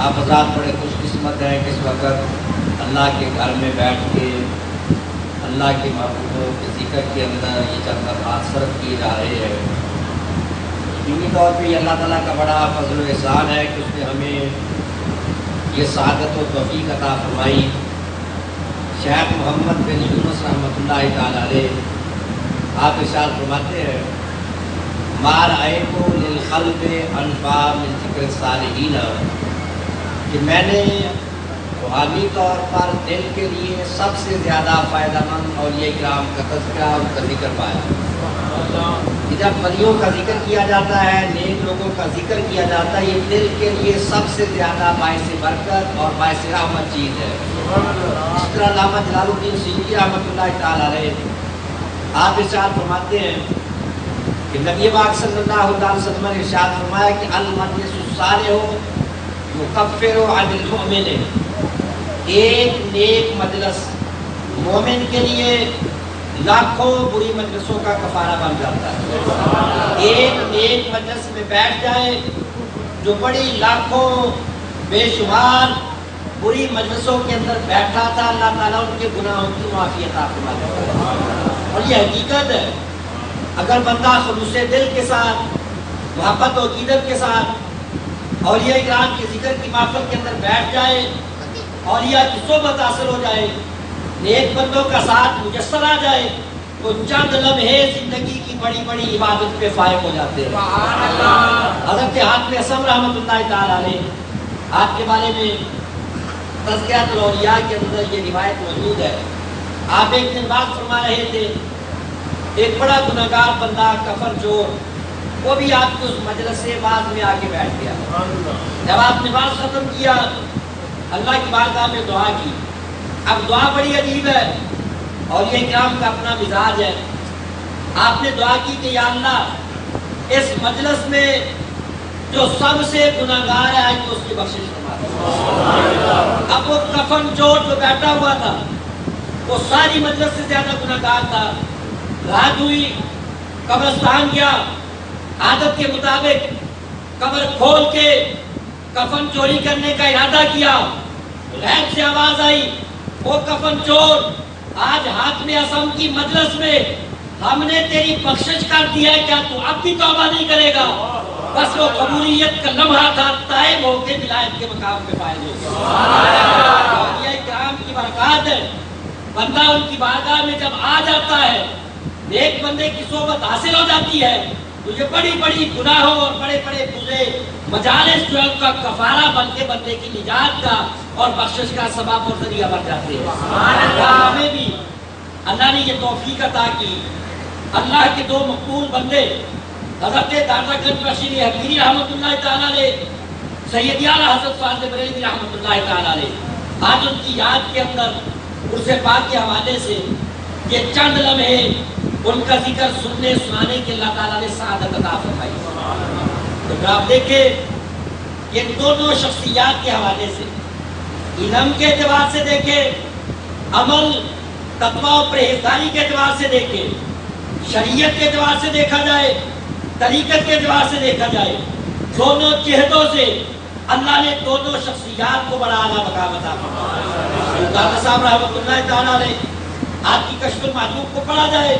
آپ حضرات بڑے خوش قسمت ہیں کہ اس وقت اللہ کے گھر میں بیٹھ کے اللہ کے محبوبوں کے ذکر کے اندر یہ چند لمحات صرف کیے جا رہے ہیں۔ یقینی طور پہ یہ اللہ تعالیٰ کا بڑا فضل و احسان ہے کہ اس نے ہمیں یہ سعادت و توفیق عطا فرمائی۔ شیخ محمد بن یونس رحمۃ اللہ تعالیٰ علیہ آپ ارشاد فرماتے ہیں ما رأیت للقلب انفع من ذکر الصالحین، کہ میں نے روحانی طور پر دل کے لیے سب سے زیادہ فائدہ مند اولیاء کرام کا تذکرہ اور ان کا ذکر پایا۔ جب ولیوں کا ذکر کیا جاتا ہے، نیک لوگوں کا ذکر کیا جاتا ہے، یہ دل کے لیے سب سے زیادہ باعث برکت اور باعث رحمت چیز ہے۔ اس طرح علامہ جلال الدین سیوطی رحمۃ اللہ تعالیٰ علیہ آپ ارشاد فرماتے ہیں کہ نبی پاک صلی اللہ علیہ وسلم نے ارشاد فرمایا کہ المجلس الصالح یکفر عن المؤمن، ایک نیک مجلس مومن کے لیے لاکھوں بری مجلسوں کا کفارہ بن جاتا ہے۔ ایک نیک مجلس میں بیٹھ جائے جو بڑی لاکھوں بے شمار بری مجلسوں کے اندر بیٹھا تھا، اللہ تعالیٰ ان کے گناہوں کی معافی عطا فرما دیتا ہے۔ اور یہ حقیقت ہے، اگر بندہ خلوص دل کے ساتھ محبت و عقیدت کے ساتھ اولیاء کرام کے ذکر کی محفل کے اندر بیٹھ جائے، اولیاء کی صحبت حاصل ہو جائے، نیک بندوں کا ساتھ میسر آ جائے، تو چند لمحے زندگی کی بڑی بڑی عبادت پہ فائق ہو جاتے ہیں۔ حضرت حاتم اصم رحمۃ اللہ تعالیٰ علیہ آپ کے بارے میں تذکرۃ الاولیاء کے اندر یہ روایت موجود ہے۔ آپ ایک دن بات فرما رہے تھے، ایک بڑا گناہگار بندہ کفر چور وہ بھی آپ کے اس مجلس سے بعد میں آ کے بیٹھ گیا۔ جب آپ نے بات ختم کیا، اللہ کی بارگاہ میں دعا کی۔ اب دعا بڑی عجیب ہے اور یہ کرام کا اپنا مزاج ہے۔ آپ نے دعا کی کہ یا اللہ اس مجلس میں جو سب سے گناہگار ہے آج تو اس کی بخشش فرما دے۔ اب وہ کفن چور جو بیٹھا ہوا تھا وہ ساری مجلس سے زیادہ گناہگار تھا۔ رات ہوئی، قبرستان گیا، عادت کے مطابق قبر کھول کے کفن چوری کرنے کا ارادہ کیا۔ غیب سے آواز آئی، وہ کفن چور، آج حاتم اصم کی مجلس میں ہم نے تیری بخشش کر دیا ہے، کیا تو اب بھی توبہ نہیں کرے گا؟ بس وہ قبولیت کا لمحہ تھا، طائب ہو کے ولایت کے مقام پہ فائز ہو گیا۔ یہ کرام کی برکات ہے، بندہ ان کی بارگاہ میں جب آ جاتا ہے، ایک بندے کی صحبت حاصل ہو جاتی ہے، تو یہ بڑی بڑی گناہوں اور بڑے بڑے برے مجالس جو ہے ان کا کفارہ بن کے بندے کی نجات کا اور بخشش کا سبب اور ذریعہ بن جاتے ہیں۔ ہمیں بھی اللہ نے یہ توفیق عطا کی۔ اللہ کے دو مقبول بندے حضرت داتا گنج بخشی حقیری رحمۃ اللہ تعالیٰ علیہ، سید اعلیٰ حضرت فاضل بریلوی رحمۃ اللہ تعالیٰ علیہ، آج ان کی یاد کے اندر عرص پاک کے حوالے سے یہ چند لمحے ان کا ذکر سننے سنانے کے اللہ تعالیٰ نے سعادت عطا فرمائی۔ تو آپ دیکھیں یہ دونوں شخصیات کے حوالے سے، علم کے اعتبار سے دیکھیں، عمل تقویٰ و پرہیزگاری کے اعتبار سے دیکھیں، شریعت کے اعتبار سے دیکھا جائے، طریقت کے اعتبار سے دیکھا جائے، دونوں جہتوں سے اللہ نے دونوں شخصیات کو بڑا اعلیٰ مقام عطا فرمایا۔ داتا صاحب رحمۃ اللہ تعالیٰ علیہ آپ کی کشف المحجوب کو پڑھا جائے،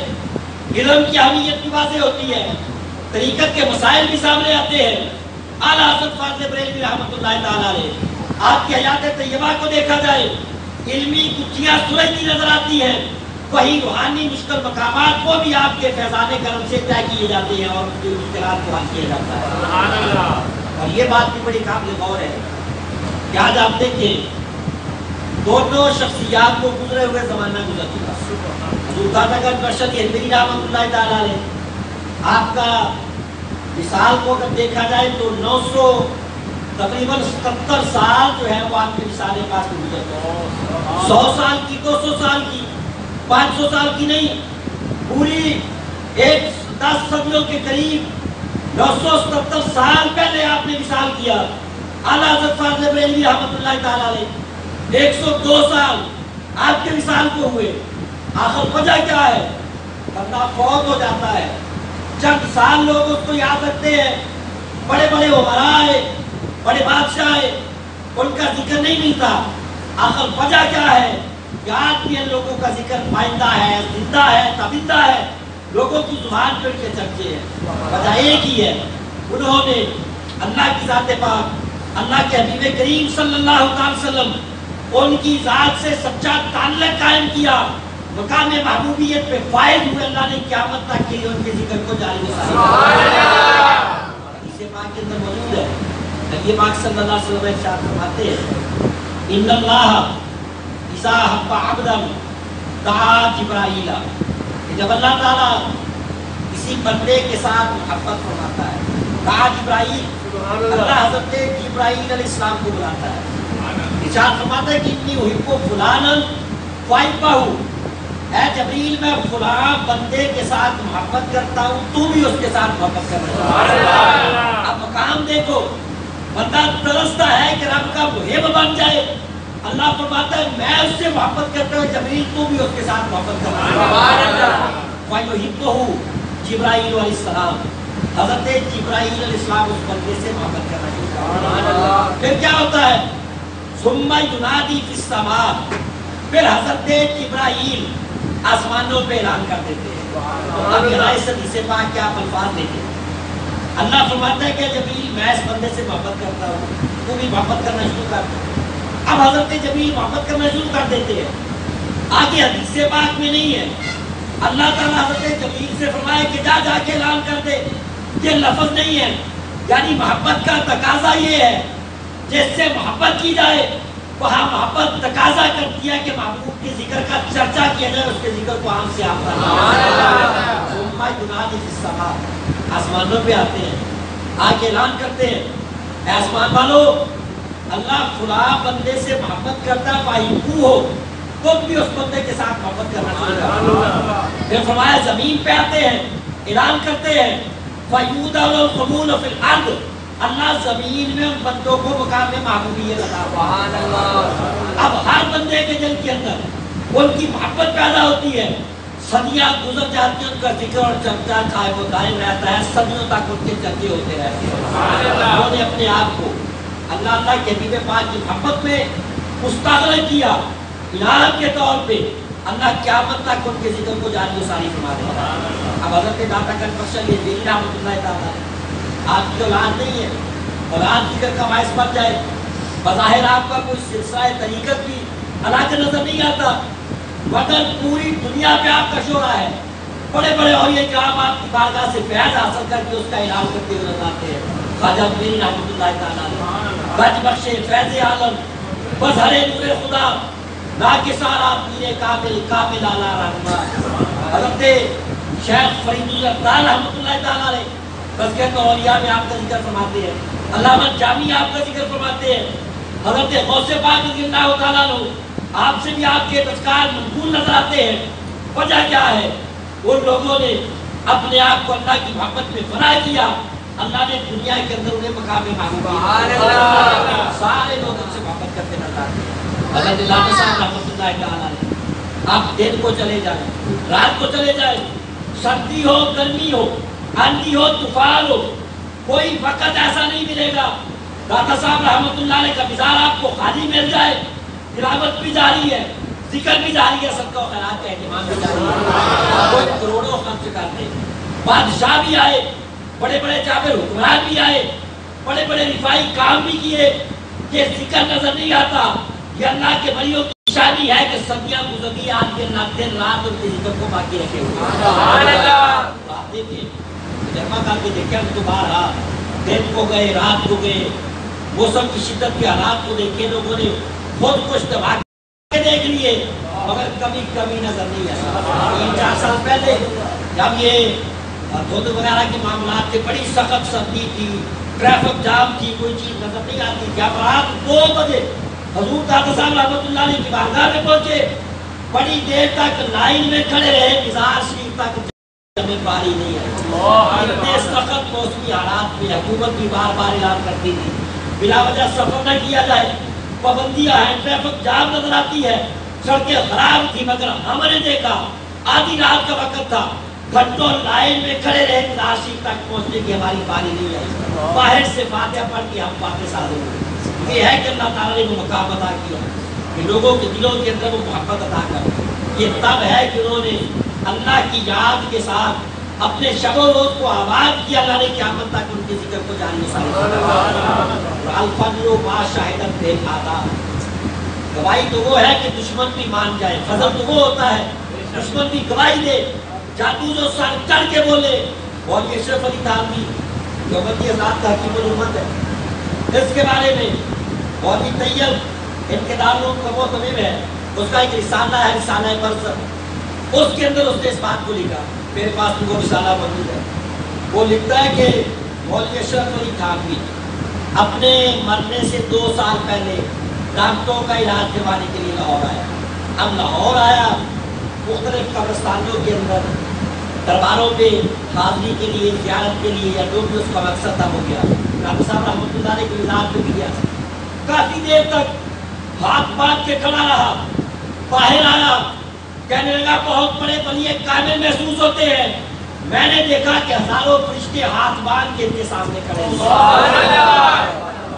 علم کی اہمیت بھی واضح ہوتی ہے، طریقت کے مسائل بھی سامنے آتے ہیں۔ اعلیٰ حضرت فاضل بریلوی رحمۃ اللہ تعالیٰ علیہ آپ کی حیات طیبہ کو دیکھا جائے، علمی گتھیاں سلجھتی نظر آتی ہیں، وہی روحانی مشکل مقامات وہ بھی آپ کے فیضان کرم سے طے کیے جاتے ہیں اور ان مشکلات کو حل کیا جاتا ہے۔ اور یہ بات بھی بڑی قابل غور ہے کہ آج آپ دیکھیں دونوں شخصیات کو گزرے ہوئے زمانہ گزر چکا۔ حضور داتا گنج برشد ہندری رحمۃ اللہ تعالیٰ علیہ آپ کا مثال کو اگر دیکھا جائے تو 900 تقریباً 77 سال جو ہے وہ آپ کے مثال پاس میں گزرتے ہیں۔ 100 سال کی، 200 سال کی، 500 سال کی نہیں، پوری 10 صدیوں کے قریب 977 سال پہلے آپ نے مثال کیا۔ اعلیٰ حضرت فاضل بریلوی رحمۃ اللہ تعالیٰ علیہ 102 سال آپ کے مثال کو ہوئے۔ آخر وجہ کیا ہے؟ بندہ فوت ہو جاتا ہے، چند سال لوگ اس کو یاد رکھتے ہیں، بڑے بڑے امراء آئے، بڑے بادشاہ آئے، ان کا ذکر نہیں ملتا. آخر وجہ کیا ہے کہ آج بھی ان لوگوں کا ذکر پائندہ ہے, زندہ ہے, تابندہ ہے, لوگوں کی زبان پر کے چرچے ہیں. وجہ ایک ہی ہے, انہوں نے اللہ کی ذات پاک, اللہ کے حبیب کریم صلی اللہ علیہ وسلم, ان کی ذات سے سچا تعلق قائم کیا, مقام محبوبیت پہ فائز ہوئے. اللہ نے قیامت تک کے لیے ان کے ذکر کو جاری رکھا. حدیث پاک کے اندر موجود ہے, نبی پاک صلی اللہ علیہ وسلم ارشاد فرماتے ہیں, ان اللہ اذا حب عبدا دعا جبرائیل, جب اللہ تعالیٰ کسی بندے کے ساتھ محبت فرماتا ہے, دعا جبرائیل, اللہ حضرت جبرائیل علیہ السلام کو بلاتا ہے. ارشاد فرماتا ہے کہ انی احب فلانا فاحبہ, اے جبریل میں فلاں بندے کے ساتھ محبت کرتا ہوں, تو بھی اس کے ساتھ محبت کرنا. اب مقام دیکھو, بندہ ترستا ہے کہ رب کا محب بن جائے. اللہ فرماتا ہے میں اس سے محبت کرتا ہوں, جبریل تو بھی اس کے ساتھ محبت کرنا. فَيُحِبُّهُ جبرائیل علیہ السلام, حضرت جبرائیل علیہ السلام اس بندے سے محبت کرنا چاہتا. پھر کیا ہوتا ہے, ثُمَّ يُنَادِي فِي السَّمَاءِ, پھر حضرت جبرائیل آسمانوں پہ اعلان کر دیتے ہیں. اب یہ حدیث سے پاک کیا الفاظ دیتے ہیں. اللہ فرماتا ہے کہ جبریل میں اس بندے سے محبت کرتا ہوں, تو بھی محبت کرنا شروع کر دے. اب حضرت جبریل محبت کرنا شروع کر دیتے ہیں. آگے حدیث پاک میں نہیں ہے, اللہ تعالیٰ حضرت جبریل سے فرمایا کہ جا جا کے اعلان کر دے. یہ لفظ نہیں ہے, یعنی محبت کا تقاضا یہ ہے جس سے محبت کی جائے, وہاں محبت تقاضا کرتی ہے کہ محبوب کے ذکر کا چرچا کیا جائے, اس کے ذکر کو عام سے عام کرنا. آسمانوں پہ آتے ہیں, آگے اعلان کرتے ہیں, اے آسمان والو, اللہ فلاں بندے سے محبت کرتا ہے, فاحبہ ہو, تم بھی اس بندے کے ساتھ محبت کرنا شروع کرو. پھر فرمایا زمین پہ آتے ہیں, اعلان کرتے ہیں, فَيُودَعُ الْقَبُولُ فِي الْأَرْضِ, اللہ زمین میں ان بندوں کو مقام محبوبیت عطا فرماتا. اب ہر بندے کے دل کے اندر ان کی محبت پیدا ہوتی ہے, صدیاں گزر جاتی ہیں, ان کا ذکر اور چرچا قائم و دائم رہتا ہے, صدیوں تک ان کے چرچے ہوتے رہتے ہیں. انہوں نے اپنے آپ کو اللہ کے حبیب پاک کی محبت میں مستغرق کیا, انعام کے طور پہ. اللہ قیامت تک ان کے ذکر کو جاری و ساری فرما دے گا. اب حضرت داتا کنڈ بخش علی دہلوی رحمۃ اللہ تعالیٰ, آپ کی اولاد نہیں ہے, اولاد ذکر کا باعث بن جائے, بظاہر آپ کا کوئی سلسلہ طریقت بھی حالانکہ نظر نہیں آتا, مگر پوری دنیا پہ آپ کا شعرا ہے. بڑے بڑے اولیاء کرام آپ کی بارگاہ سے فیض حاصل کر کے اس کا اعلان کرتے ہوئے نظر آتے ہیں. خواجہ میری رحمۃ اللہ تعالیٰ, گنج بخش فیض عالم, بظہر نور خدا, ناکسارا پیر کامل کامل اعلیٰ رحمہ, حضرت شیخ فرید اللہ رحمۃ اللہ تعالیٰ نے تذکرۃ اولیاء میں آپ کا ذکر فرماتے ہیں. علامہ جامی آپ کا ذکر فرماتے ہیں. حضرت غوث پاک رضی اللہ تعالیٰ عنہ, آپ سے بھی آپ کے تذکار منقول نظر آتے ہیں. وجہ کیا ہے, ان لوگوں نے اپنے آپ کو اللہ کی محبت میں فنا کیا. اللہ نے دنیا کے اندر انہیں مقام محبوبیت, سارے لوگ ان سے محبت کرتے نظر آتے ہیں. حضرت علامہ صاحب رحمۃ اللہ تعالیٰ نے, آپ دن کو چلے جائیں, رات کو چلے جائیں, سردی ہو گرمی ہو, آندھی ہو طوفان ہو, کوئی وقت ایسا نہیں ملے گا داتا صاحب رحمۃ اللہ علیہ کا مزار آپ کو خالی مل جائے. تلاوت بھی جاری ہے, ذکر بھی جاری ہے, صدقہ و خیرات کا اہتمام بھی جاری ہے. کوئی کروڑوں خرچ کرتے, بادشاہ بھی آئے, بڑے بڑے جابر حکمران بھی آئے, بڑے بڑے رفائی کام بھی کیے, یہ ذکر نظر نہیں آتا. یہ اللہ کے ولیوں کی نشانی ہے کہ صدیاں گزری, آج کے دن رات ان کے ذکر کو باقی رکھے ہوئے. آپ دیکھیں, جمع کر کے دیکھیں, ہم دوبارہ دن کو گئے, رات کو گئے, موسم کی شدت کے حالات کو دیکھے, لوگوں نے خود کچھ دبا کے دیکھ لیے, مگر کمی نظر نہیں آئی. 3-4 سال پہلے جب یہ دھند وغیرہ کے معاملات تھے, بڑی سخت سردی تھی, ٹریفک جام تھی, کوئی چیز نظر نہیں آتی. جب رات 2 بجے حضور داتا صاحب رحمۃ اللہ علیہ کی بارگاہ میں پہنچے, بڑی دیر تک لائن میں کھڑے رہے, مزار شریف تک میں باری نہیں ہے. اتنے سخت موسمی حالات میں حکومت بھی بار بار اعلان کرتی تھی بلا وجہ سفر نہ کیا جائے, پابندیاں ہیں, ٹریفک جام نظر آتی ہے, سڑکیں خراب تھی. مگر ہم نے دیکھا آدھی رات کا وقت تھا, گھنٹوں لائن میں کھڑے رہے, مزار شریف تک پہنچنے کی ہماری باری نہیں آئی. باہر سے فاتحہ پڑھ کے ہم واپس آ گئے. یہ ہے کہ اللہ تعالیٰ نے وہ مقام عطا کیا کہ لوگوں کے دلوں کے اندر وہ محبت عطا کر. یہ تب ہے کہ انہوں نے اللہ کی یاد کے ساتھ اپنے شب و روز کو آباد کیا. اللہ نے قیامت تک ان کے ذکر کو جاری رسائی. الفضل ما شاہدت بے آتا. گواہی تو وہ ہے کہ دشمن بھی مان جائے. فضل تو وہ ہوتا ہے دشمن بھی گواہی دے. جادو جو سر چڑھ کے بولے. اور یہ اشرف علی تھانوی جو امتی آزاد کا حکیم الامت ہے اس کے بارے میں مولوی طیب ان کے دارالعلوم کا وہ طبیب ہے اس کا ایک رسالہ ہے رسالہ برزخ. اس کے اندر اس نے اس بات کو لکھا. میرے پاس تو وہ رسالہ موجود ہے. وہ لکھتا ہے کہ مولوی اشرف علی تھانوی اپنے مرنے سے 2 سال پہلے ڈاکٹروں کا علاج کروانے کے لیے لاہور آیا. اب لاہور آیا مختلف قبرستانوں کے اندر درباروں پہ حاضری کے لیے زیارت کے لیے یا جو بھی اس کا مقصد تھا ہو گیا. ڈاکٹر صاحب رحمۃ اللہ علیہ کے مزاج پہ گیا. کافی دیر تک ہاتھ باندھ کے کھڑا رہا. باہر آیا کہنے لگا بہت بڑے ولی کامل محسوس ہوتے ہیں. میں نے دیکھا کہ ہزاروں فرشتے ہاتھ باندھ کے ان کے سامنے کھڑے ہیں.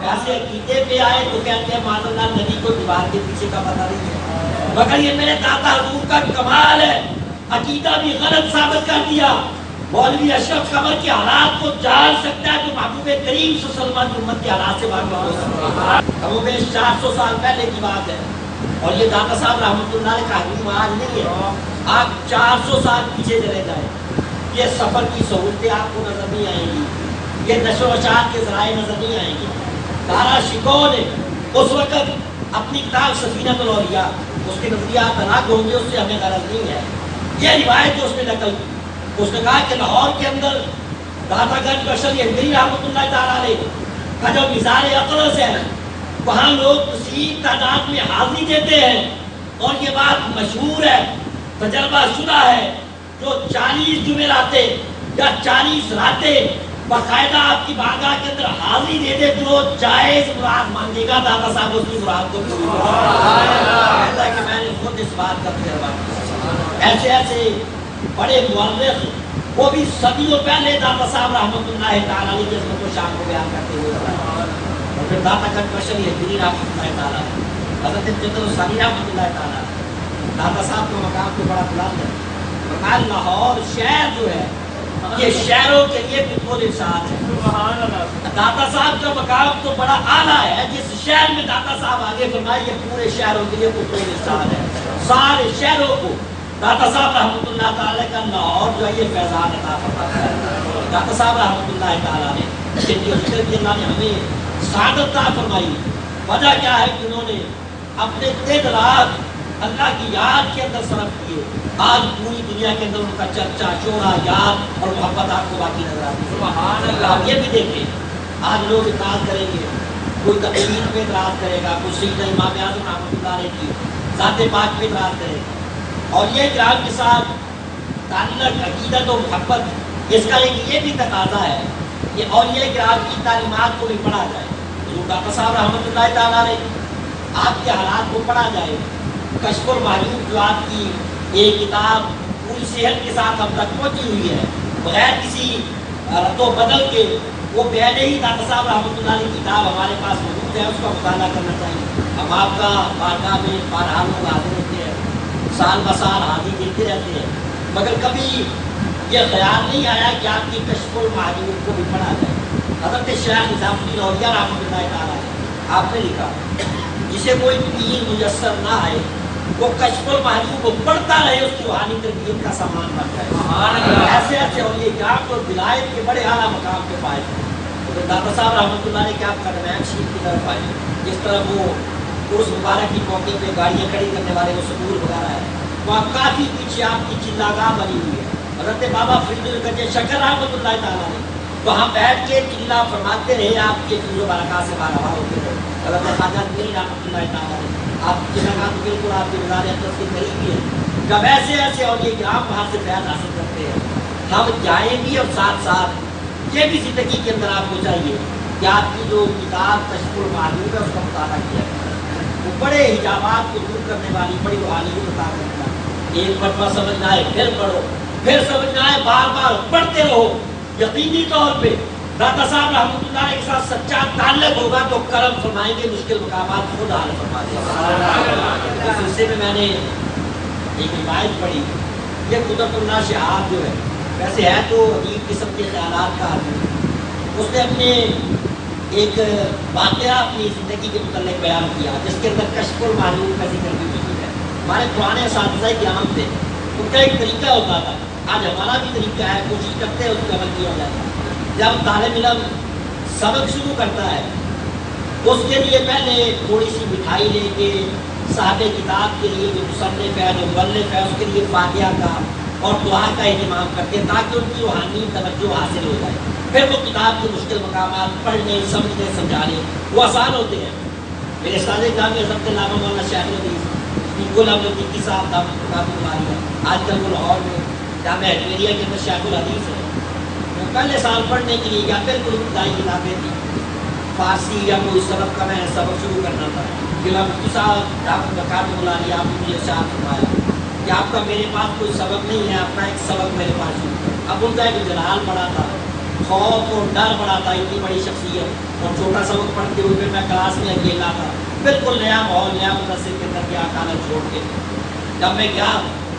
ایسے عقیدے پہ آئے تو کہتے ہیں معاذ اللہ نبی کو دیوار کے پیچھے کا پتہ نہیں ہے. مگر یہ میرے داتا حضور کا کمال ہے. عقیدہ بھی غلط ثابت کر دیا. مولوی اشرف قبر کے حالات کو جان سکتا ہے تو محبوب کریم صلی اللہ علیہ وسلم کی امت کے حالات سے واقف ہو سکتا ہے. ابو بیش 400 سال پہلے کی بات ہے اور یہ داتا صاحب رحمۃ اللہ علیہ کا حکم آج نہیں ہے. آپ 400 سال پیچھے چلے جائیں. یہ سفر کی سہولتیں آپ کو نظر نہیں آئیں گی. یہ نشر و اشاعت کے ذرائع نظر نہیں آئیں گے. دارا شکو نے اس وقت اپنی کتاب سفینۃ الاولیاء اس کے نظریات الگ ہوں گے اس سے ہمیں غرض نہیں ہے. یہ روایت جو اس نے نقل کی اس نے کہا کہ لاہور کے اندر داتا گنج بشر یحییٰ رحمۃ اللہ تعالیٰ علیہ کا جو مزار اقدس ہے وہاں لوگ کثیر تعداد میں حاضری دیتے ہیں. اور یہ بات مشہور ہے تجربہ شدہ ہے. جو 40 جمعراتیں یا 40 راتیں باقاعدہ آپ کی بارگاہ کے اندر حاضری دے دے تو جائز مراد مانگے گا داتا صاحب اس کی مراد کو پوری کرے. کہ میں نے خود اس بات کا تجربہ کیا. ایسے ایسے بڑے مورخ وہ بھی صدیوں پہلے داتا صاحب رحمۃ اللہ تعالیٰ علیہ کی عظمت و شان کو بیان کرتے ہوئے اور پھر داتا گنج بشر یحییٰ رحمۃ اللہ تعالیٰ حضرت جد الثانی رحمۃ اللہ تعالیٰ داتا صاحب کا مقام تو بڑا بلند ہے. مقام لاہور شہر جو ہے یہ شہروں کے لیے بالکل ارشاد ہے. داتا صاحب کا مقام تو بڑا اعلیٰ ہے. جس شہر میں داتا صاحب آگے فرمائے یہ پورے شہروں کے لیے بالکل ارشاد ہے. سارے شہروں کو داتا صاحب رحمۃ اللہ تعالیٰ کا لاہور جو ہے یہ فیضان عطا فرماتا ہے. داتا صاحب رحمۃ اللہ تعالیٰ نے جن کی ذکر کی اللہ نے ہمیں سعادت عطا فرمائی. وجہ کیا ہے کہ انہوں نے اپنے دن رات اللہ کی یاد کے اندر صرف کیے. آج پوری دنیا کے اندر ان کا چرچا شورا یاد اور محبت آپ کو باقی نظر آتی ہے. سبحان اللہ. آپ یہ بھی دیکھیں آج لوگ اعتراض کریں گے. کوئی تقریر پہ اعتراض کرے گا, کوئی سیدنا امام اعظم رحمۃ اللہ علیہ کی ذات پاک پہ اعتراض کرے گا. اور یہ کرام کے ساتھ تعلق عقیدت و محبت اس کا ایک یہ بھی تقاضا ہے کہ اولیاء کرام کی تعلیمات کو بھی پڑھا جائے. حضور داتا صاحب رحمۃ اللہ تعالیٰ علیہ آپ کے حالات کو پڑھا جائے. کشف المعیوب جو آپ کی ایک کتاب پوری صحت کے ساتھ ہم تک پہنچی ہوئی ہے بغیر کسی رد و بدل کے وہ پہلے ہی داتا صاحب رحمۃ اللہ علیہ کی کتاب ہمارے پاس موجود ہے اس کا مطالعہ کرنا چاہیے. ہم آپ کا بارگاہ میں بہرحال لوگ حاضر ہوتے ہیں سال بسال حاضری دیتے رہتے ہیں مگر کبھی یہ خیال نہیں آیا کہ آپ کی کشف المعیوب کو بھی پڑھا جائے. حضرت شیخ نظام الدین اولیاء رحمۃ اللہ تعالیٰ آپ نے لکھا جسے کوئی پیر میسر نہ آئے وہ کشف المعیوب کو پڑھتا رہے اس کی روحانی تربیت کا سامان بن جائے. ایسے ایسے اولیاء کرام اور ولایت کے بڑے اعلیٰ مقام پہ پائے. داتا صاحب رحمۃ اللہ علیہ کے آپ قدمین شریف کی طرف آئے. جس طرح وہ عرس مبارک کی موقع پہ گاڑیاں کھڑی کرنے والے وہ سکول وغیرہ ہے وہاں کافی پیچھے آپ کی چلا گاہ بنی ہوئی ہے. حضرت بابا فرید الگنج شکر رحمۃ اللہ تعالیٰ نے وہاں بیٹھ کے چلا فرماتے رہے. آپ کے چلو برکات سے بارہ ہوتے رہے. حضرت خواجہ میری رحمۃ اللہ تعالیٰ نے آپ کی جگہ بالکل آپ کے مزار اقدس کے قریب ہی ہے. جب ایسے ایسے اولیاء کرام وہاں سے فیض حاصل کرتے ہیں ہم جائیں بھی اور ساتھ ساتھ یہ بھی زندگی کے اندر آپ کو چاہیے کہ آپ کی جو کتاب کشف المعیوب ہے اس کا مطالعہ کیا وہ بڑے حجابات کو دور کرنے والی بڑی روحانیت عطا کرنے والی. ایک مرتبہ سمجھنا ہے پھر پڑھو, پھر سمجھنا ہے بار بار پڑھتے رہو. یقینی طور پہ داتا صاحب رحمۃ اللہ علیہ کے ساتھ سچا تعلق ہوگا تو کرم فرمائیں گے، مشکل مقامات خود حل فرما دیں گے۔ اس سلسلے میں نے ایک روایت پڑھی، یہ قدرت اللہ شہاب جو ہے ویسے ہے تو عجیب قسم کے خیالات کا آدمی، اس نے اپنے ایک واقعہ اپنی زندگی کے متعلق بیان کیا جس کے اندر کشف المعلوم کا ذکر بھی موجود ہے۔ ہمارے پرانے اساتذہ کرام تھے، ان کا ایک طریقہ ہوتا تھا، آج ہمارا بھی طریقہ ہے، کوشش کرتے ہیں اس پر عمل کیا جائے۔ جب طالب علم سبق شروع کرتا ہے اس کے لیے پہلے تھوڑی سی مٹھائی لے کے صاحب کتاب کے لیے جو مصنف ہے جو مؤلف ہے اس کے لیے فاتحہ کا اور دعا کا اہتمام کرتے ہیں تاکہ ان کی روحانی توجہ حاصل ہو جائے، پھر وہ کتاب کے مشکل مقامات پڑھنے سمجھنے سمجھانے وہ آسان ہوتے ہیں۔ میرے استاد جامعہ حضرت علامہ مولانا شیخ الحدیث غلام الدین صاحب دامت آج کل وہ لاہور میں جامعہ اجمیریہ کے اندر شیخ الحدیث ہے، میں پہلے سال پڑھنے کے لیے یا بالکل ابتدائی کتابیں تھیں، فارسی یا کوئی سبق کا میں نے سبق شروع کرنا تھا، غلام الدین صاحب آپ بکات ملانی آپ نے مجھے ارشاد فرمایا کہ آپ کا میرے پاس کوئی سبق نہیں ہے، اپنا ایک سبق میرے پاس شروع کر۔ اب ان کا ایک جلال بڑا تھا، خوف اور ڈر بڑا تھا، اتنی بڑی شخصیت اور چھوٹا سبق پڑھتے ہوئے پھر میں کلاس میں اکیلا تھا، بالکل نیا ماحول نیا مدرسے کے اندر گیا کالج چھوڑ کے۔ جب میں گیا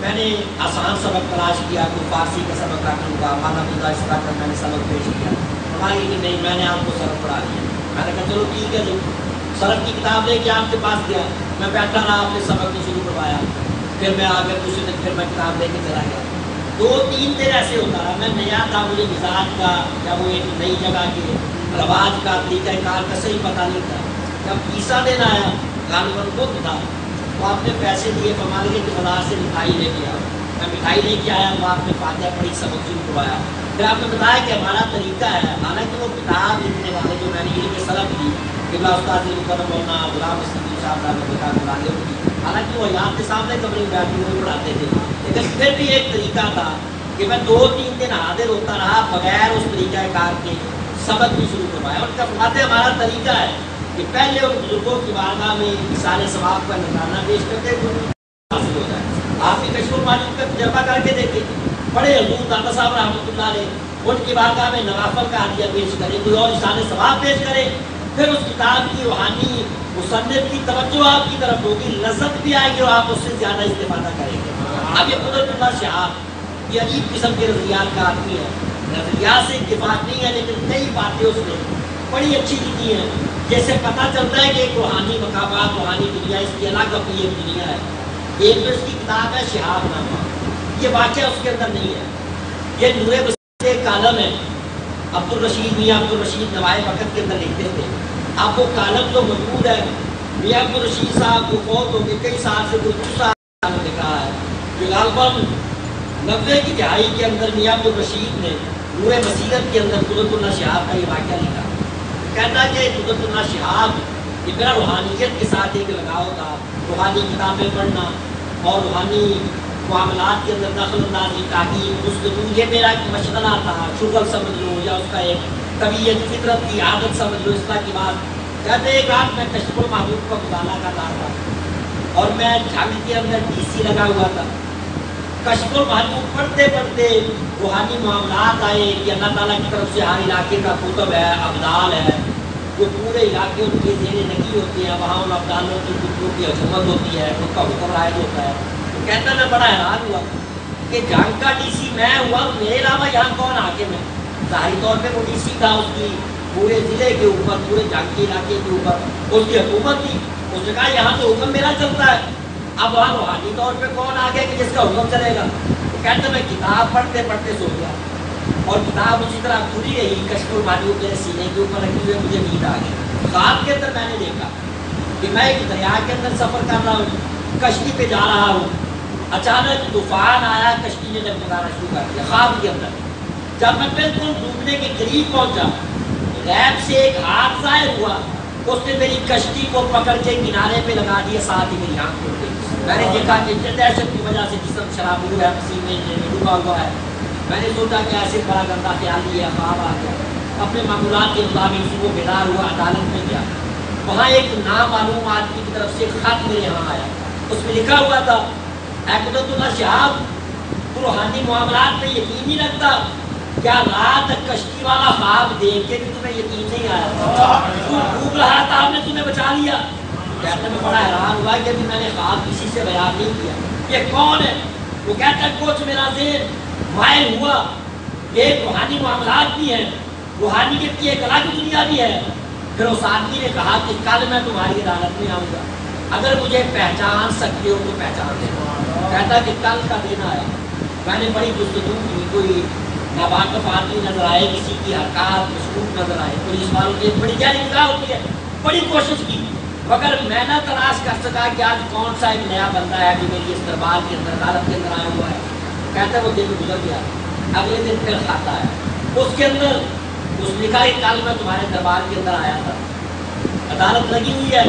میں نے آسان سبق تلاش کیا، کوئی فارسی کا سبق رکھ لوں گا، مانا خدا اس طرح کا میں نے سبق پیش کیا، ہماری کہ نہیں میں نے آپ کو سبق پڑھا دیا۔ میں نے کہا چلو ٹھیک ہے جی، سبق کی کتاب لے کے آپ کے پاس گیا، میں بیٹھا رہا، آپ نے سبق کو شروع کروایا، پھر میں آگے دوسرے دن پھر میں کتاب لے کے چلا گیا۔ 2-3 دن ایسے ہوتا رہا، میں نیا تھا، مجھے مزاج کا یا وہ ایک نئی جگہ کے رواج کا طریقہ کار کا صحیح پتہ نہیں تھا۔ جب تیسرا دن آیا غالباً بدھ تھا، وہ آپ نے پیسے دیے، فرمانے کے بازار سے مٹھائی لے کے آیا، میں مٹھائی لے کے آیا، وہ آپ نے فاتحہ پڑھی سبق شروع کروایا۔ پھر آپ نے بتایا کہ ہمارا طریقہ ہے، حالانکہ وہ کتاب لکھنے والے جو میں نے علم سلف دی قبلہ استاد مکرم مولانا غلام مصطفی صاحب رحمۃ اللہ علیہ، حالانکہ وہ یاد کے سامنے کمرے میں بیٹھ کے وہ پڑھاتے تھے، لیکن پھر بھی ایک طریقہ تھا کہ میں 2-3 دن حاضر ہوتا رہا بغیر اس طریقہ کار کے سبق بھی شروع کروایا۔ ان کا فرماتے ہمارا طریقہ ہے کہ پہلے ان بزرگوں کی بارگاہ میں مثال ثواب کا نذرانہ پیش کرتے ہوئے حاصل ہو جائے۔ آپ بھی کشف المعلوم کا تجربہ کر کے دیکھیں، بڑے حضور داتا صاحب رحمۃ اللہ علیہ ان کی بارگاہ میں نوافل کا ہدیہ پیش کرے، کوئی اور مثال ثواب پیش کرے، پھر اس کتاب کی روحانی مصنف کی توجہ آپ کی طرف ہوگی، لذت بھی آئے گی اور آپ اس سے زیادہ استفادہ کریں گے۔ اب یہ قدرت اللہ شہاب یہ عجیب قسم کے نظریات کا آدمی ہے، نظریات سے اتفاق نہیں ہے لیکن کئی باتیں اس نے بڑی اچھی لکھی ہیں، جیسے پتہ چلتا ہے کہ ایک روحانی مقامات روحانی دنیا اس کی الگ اپنی ایک دنیا ہے۔ ایک تو اس کی کتاب ہے شہاب نامہ، یہ واقعہ اس کے اندر نہیں ہے، یہ نور بصیرت ایک کالم ہے، عبد الرشید میاں عبد الرشید نوائے وقت کے اندر لکھتے تھے۔ اب وہ کالم تو موجود ہے، میاں عبد الرشید صاحب کو فوت ہو کے کئی سال سے کوئی دوسرا کالم لکھ رہا ہے، جو غالباً 90 کی دہائی کے اندر میاں عبد الرشید نے نور بصیرت کے اندر قدرت اللہ شہاب کا یہ واقعہ لکھا، کہتا ہے کہ قدرت اللہ شہاب یہ میرا روحانیت کے ساتھ ایک لگاؤ تھا، روحانی کتابیں پڑھنا اور روحانی معاملات کے اندر دخل اندازی تحقیق گفتگو، یہ میرا ایک مشغلہ تھا، شغل سمجھ لو یا اس کا ایک طبیعت فطرت کی عادت سمجھ لو، اس طرح کی بات۔ کہتے ایک رات میں کشف المحبوب کا مطالعہ کر رہا تھا اور میں جھاڑی کے اندر ڈی سی لگا ہوا تھا، کشف المحبوب پڑھتے پڑھتے روحانی معاملات آئے کہ اللہ تعالیٰ کی طرف سے ہر علاقے کا کتب ہے، ابدال ہے، جو پورے علاقے ان کے زیر نگی ہوتے ہیں، وہاں ان ابدالوں کی کتبوں کی حکومت ہوتی ہے، ان کا حکم رائج ہوتا ہے۔ تو کہتا میں بڑا حیران ہوا کہ جنگ کا ڈی سی میں ہوا، میرے علاوہ یہاں کون حاکم ہے؟ ظاہری طور پہ وہ ڈی سی تھا، اس کی پورے ضلع کے اوپر پورے جنگ کے علاقے کے اوپر اس کی حکومت تھی، اس نے کہا یہاں تو حکم میرا چلتا ہے، اب وہاں روحانی طور پہ کون آ گیا کہ جس کا حکم چلے گا؟ تو کہتا میں کتاب پڑھتے پڑھتے سو گیا اور کتاب اسی طرح کھلی رہی، کشف المحبوب میرے سینے کے اوپر رکھی ہوئے، مجھے نیند آ گئی۔ خواب کے اندر میں نے دیکھا کہ میں ایک دریا کے اندر سفر کر رہا ہوں، کشتی پہ جا رہا ہوں، اچانک طوفان آیا، کشتی نے ڈگمگانا شروع کر دیا خواب کے اندر۔ جب میں بالکل ڈوبنے کے قریب پہنچا، غیب سے ایک ہاتھ ظاہر ہوا، اس نے میری کشتی کو پکڑ کے کنارے پہ لگا دیا، ساتھ ہی میری آنکھ کھل گئی۔ میں نے دیکھا کہ دہشت کی وجہ سے جسم شرابور ہے، پسینے میں ڈوبا ہوا ہے۔ میں نے سوچا کہ ایسے بڑا گندا خیال لیا، خواب آ گیا، اپنے معمولات کے مطابق صبح بیدار ہوا، عدالت میں گیا، وہاں ایک نامعلوم آدمی کی طرف سے خط میرے یہاں آیا، اس میں لکھا ہوا تھا اے قدرت اللہ شہاب، تو روحانی معاملات میں یقین نہیں رکھتا کیا رات کشتی والا خواب دیکھ کے بھی تمہیں یقین نہیں آیا؟ تو ڈوب رہا تھا، ہم نے تمہیں بچا لیا۔ کہتے میں بڑا حیران ہوا کہ ابھی میں نے خواب کسی سے بیان نہیں کیا، یہ کون ہے؟ وہ کہتا ہے کچھ میرا ذہن مائل ہوا، ایک روحانی معاملات بھی ہیں، روحانیت کی ایک الگ دنیا بھی ہے۔ پھر اس آدمی نے کہا کہ کل میں تمہاری عدالت میں آؤں گا، اگر مجھے پہچان سکتے ہو تو پہچان دے۔ کہتا کہ کل کا دن آیا، میں نے بڑی جستجو کی، کوئی ناواقف آدمی نظر آئے، کسی کی حرکات مصروف نظر آئے، پولیس والوں کی بڑی گہری نگاہ ہوتی ہے، بڑی کوشش کی، مگر میں نہ تلاش کر سکا کہ آج کون سا ایک نیا بندہ ہے جو میری اس دربار کے اندر عدالت کے اندر آیا ہوا ہے۔ کہتا ہے وہ دن گزر گیا، اگلے دن پھر کھاتا ہے، اس کے اندر اس لکھا کہ کل میں تمہارے دربار کے اندر آیا تھا، عدالت لگی ہوئی ہے،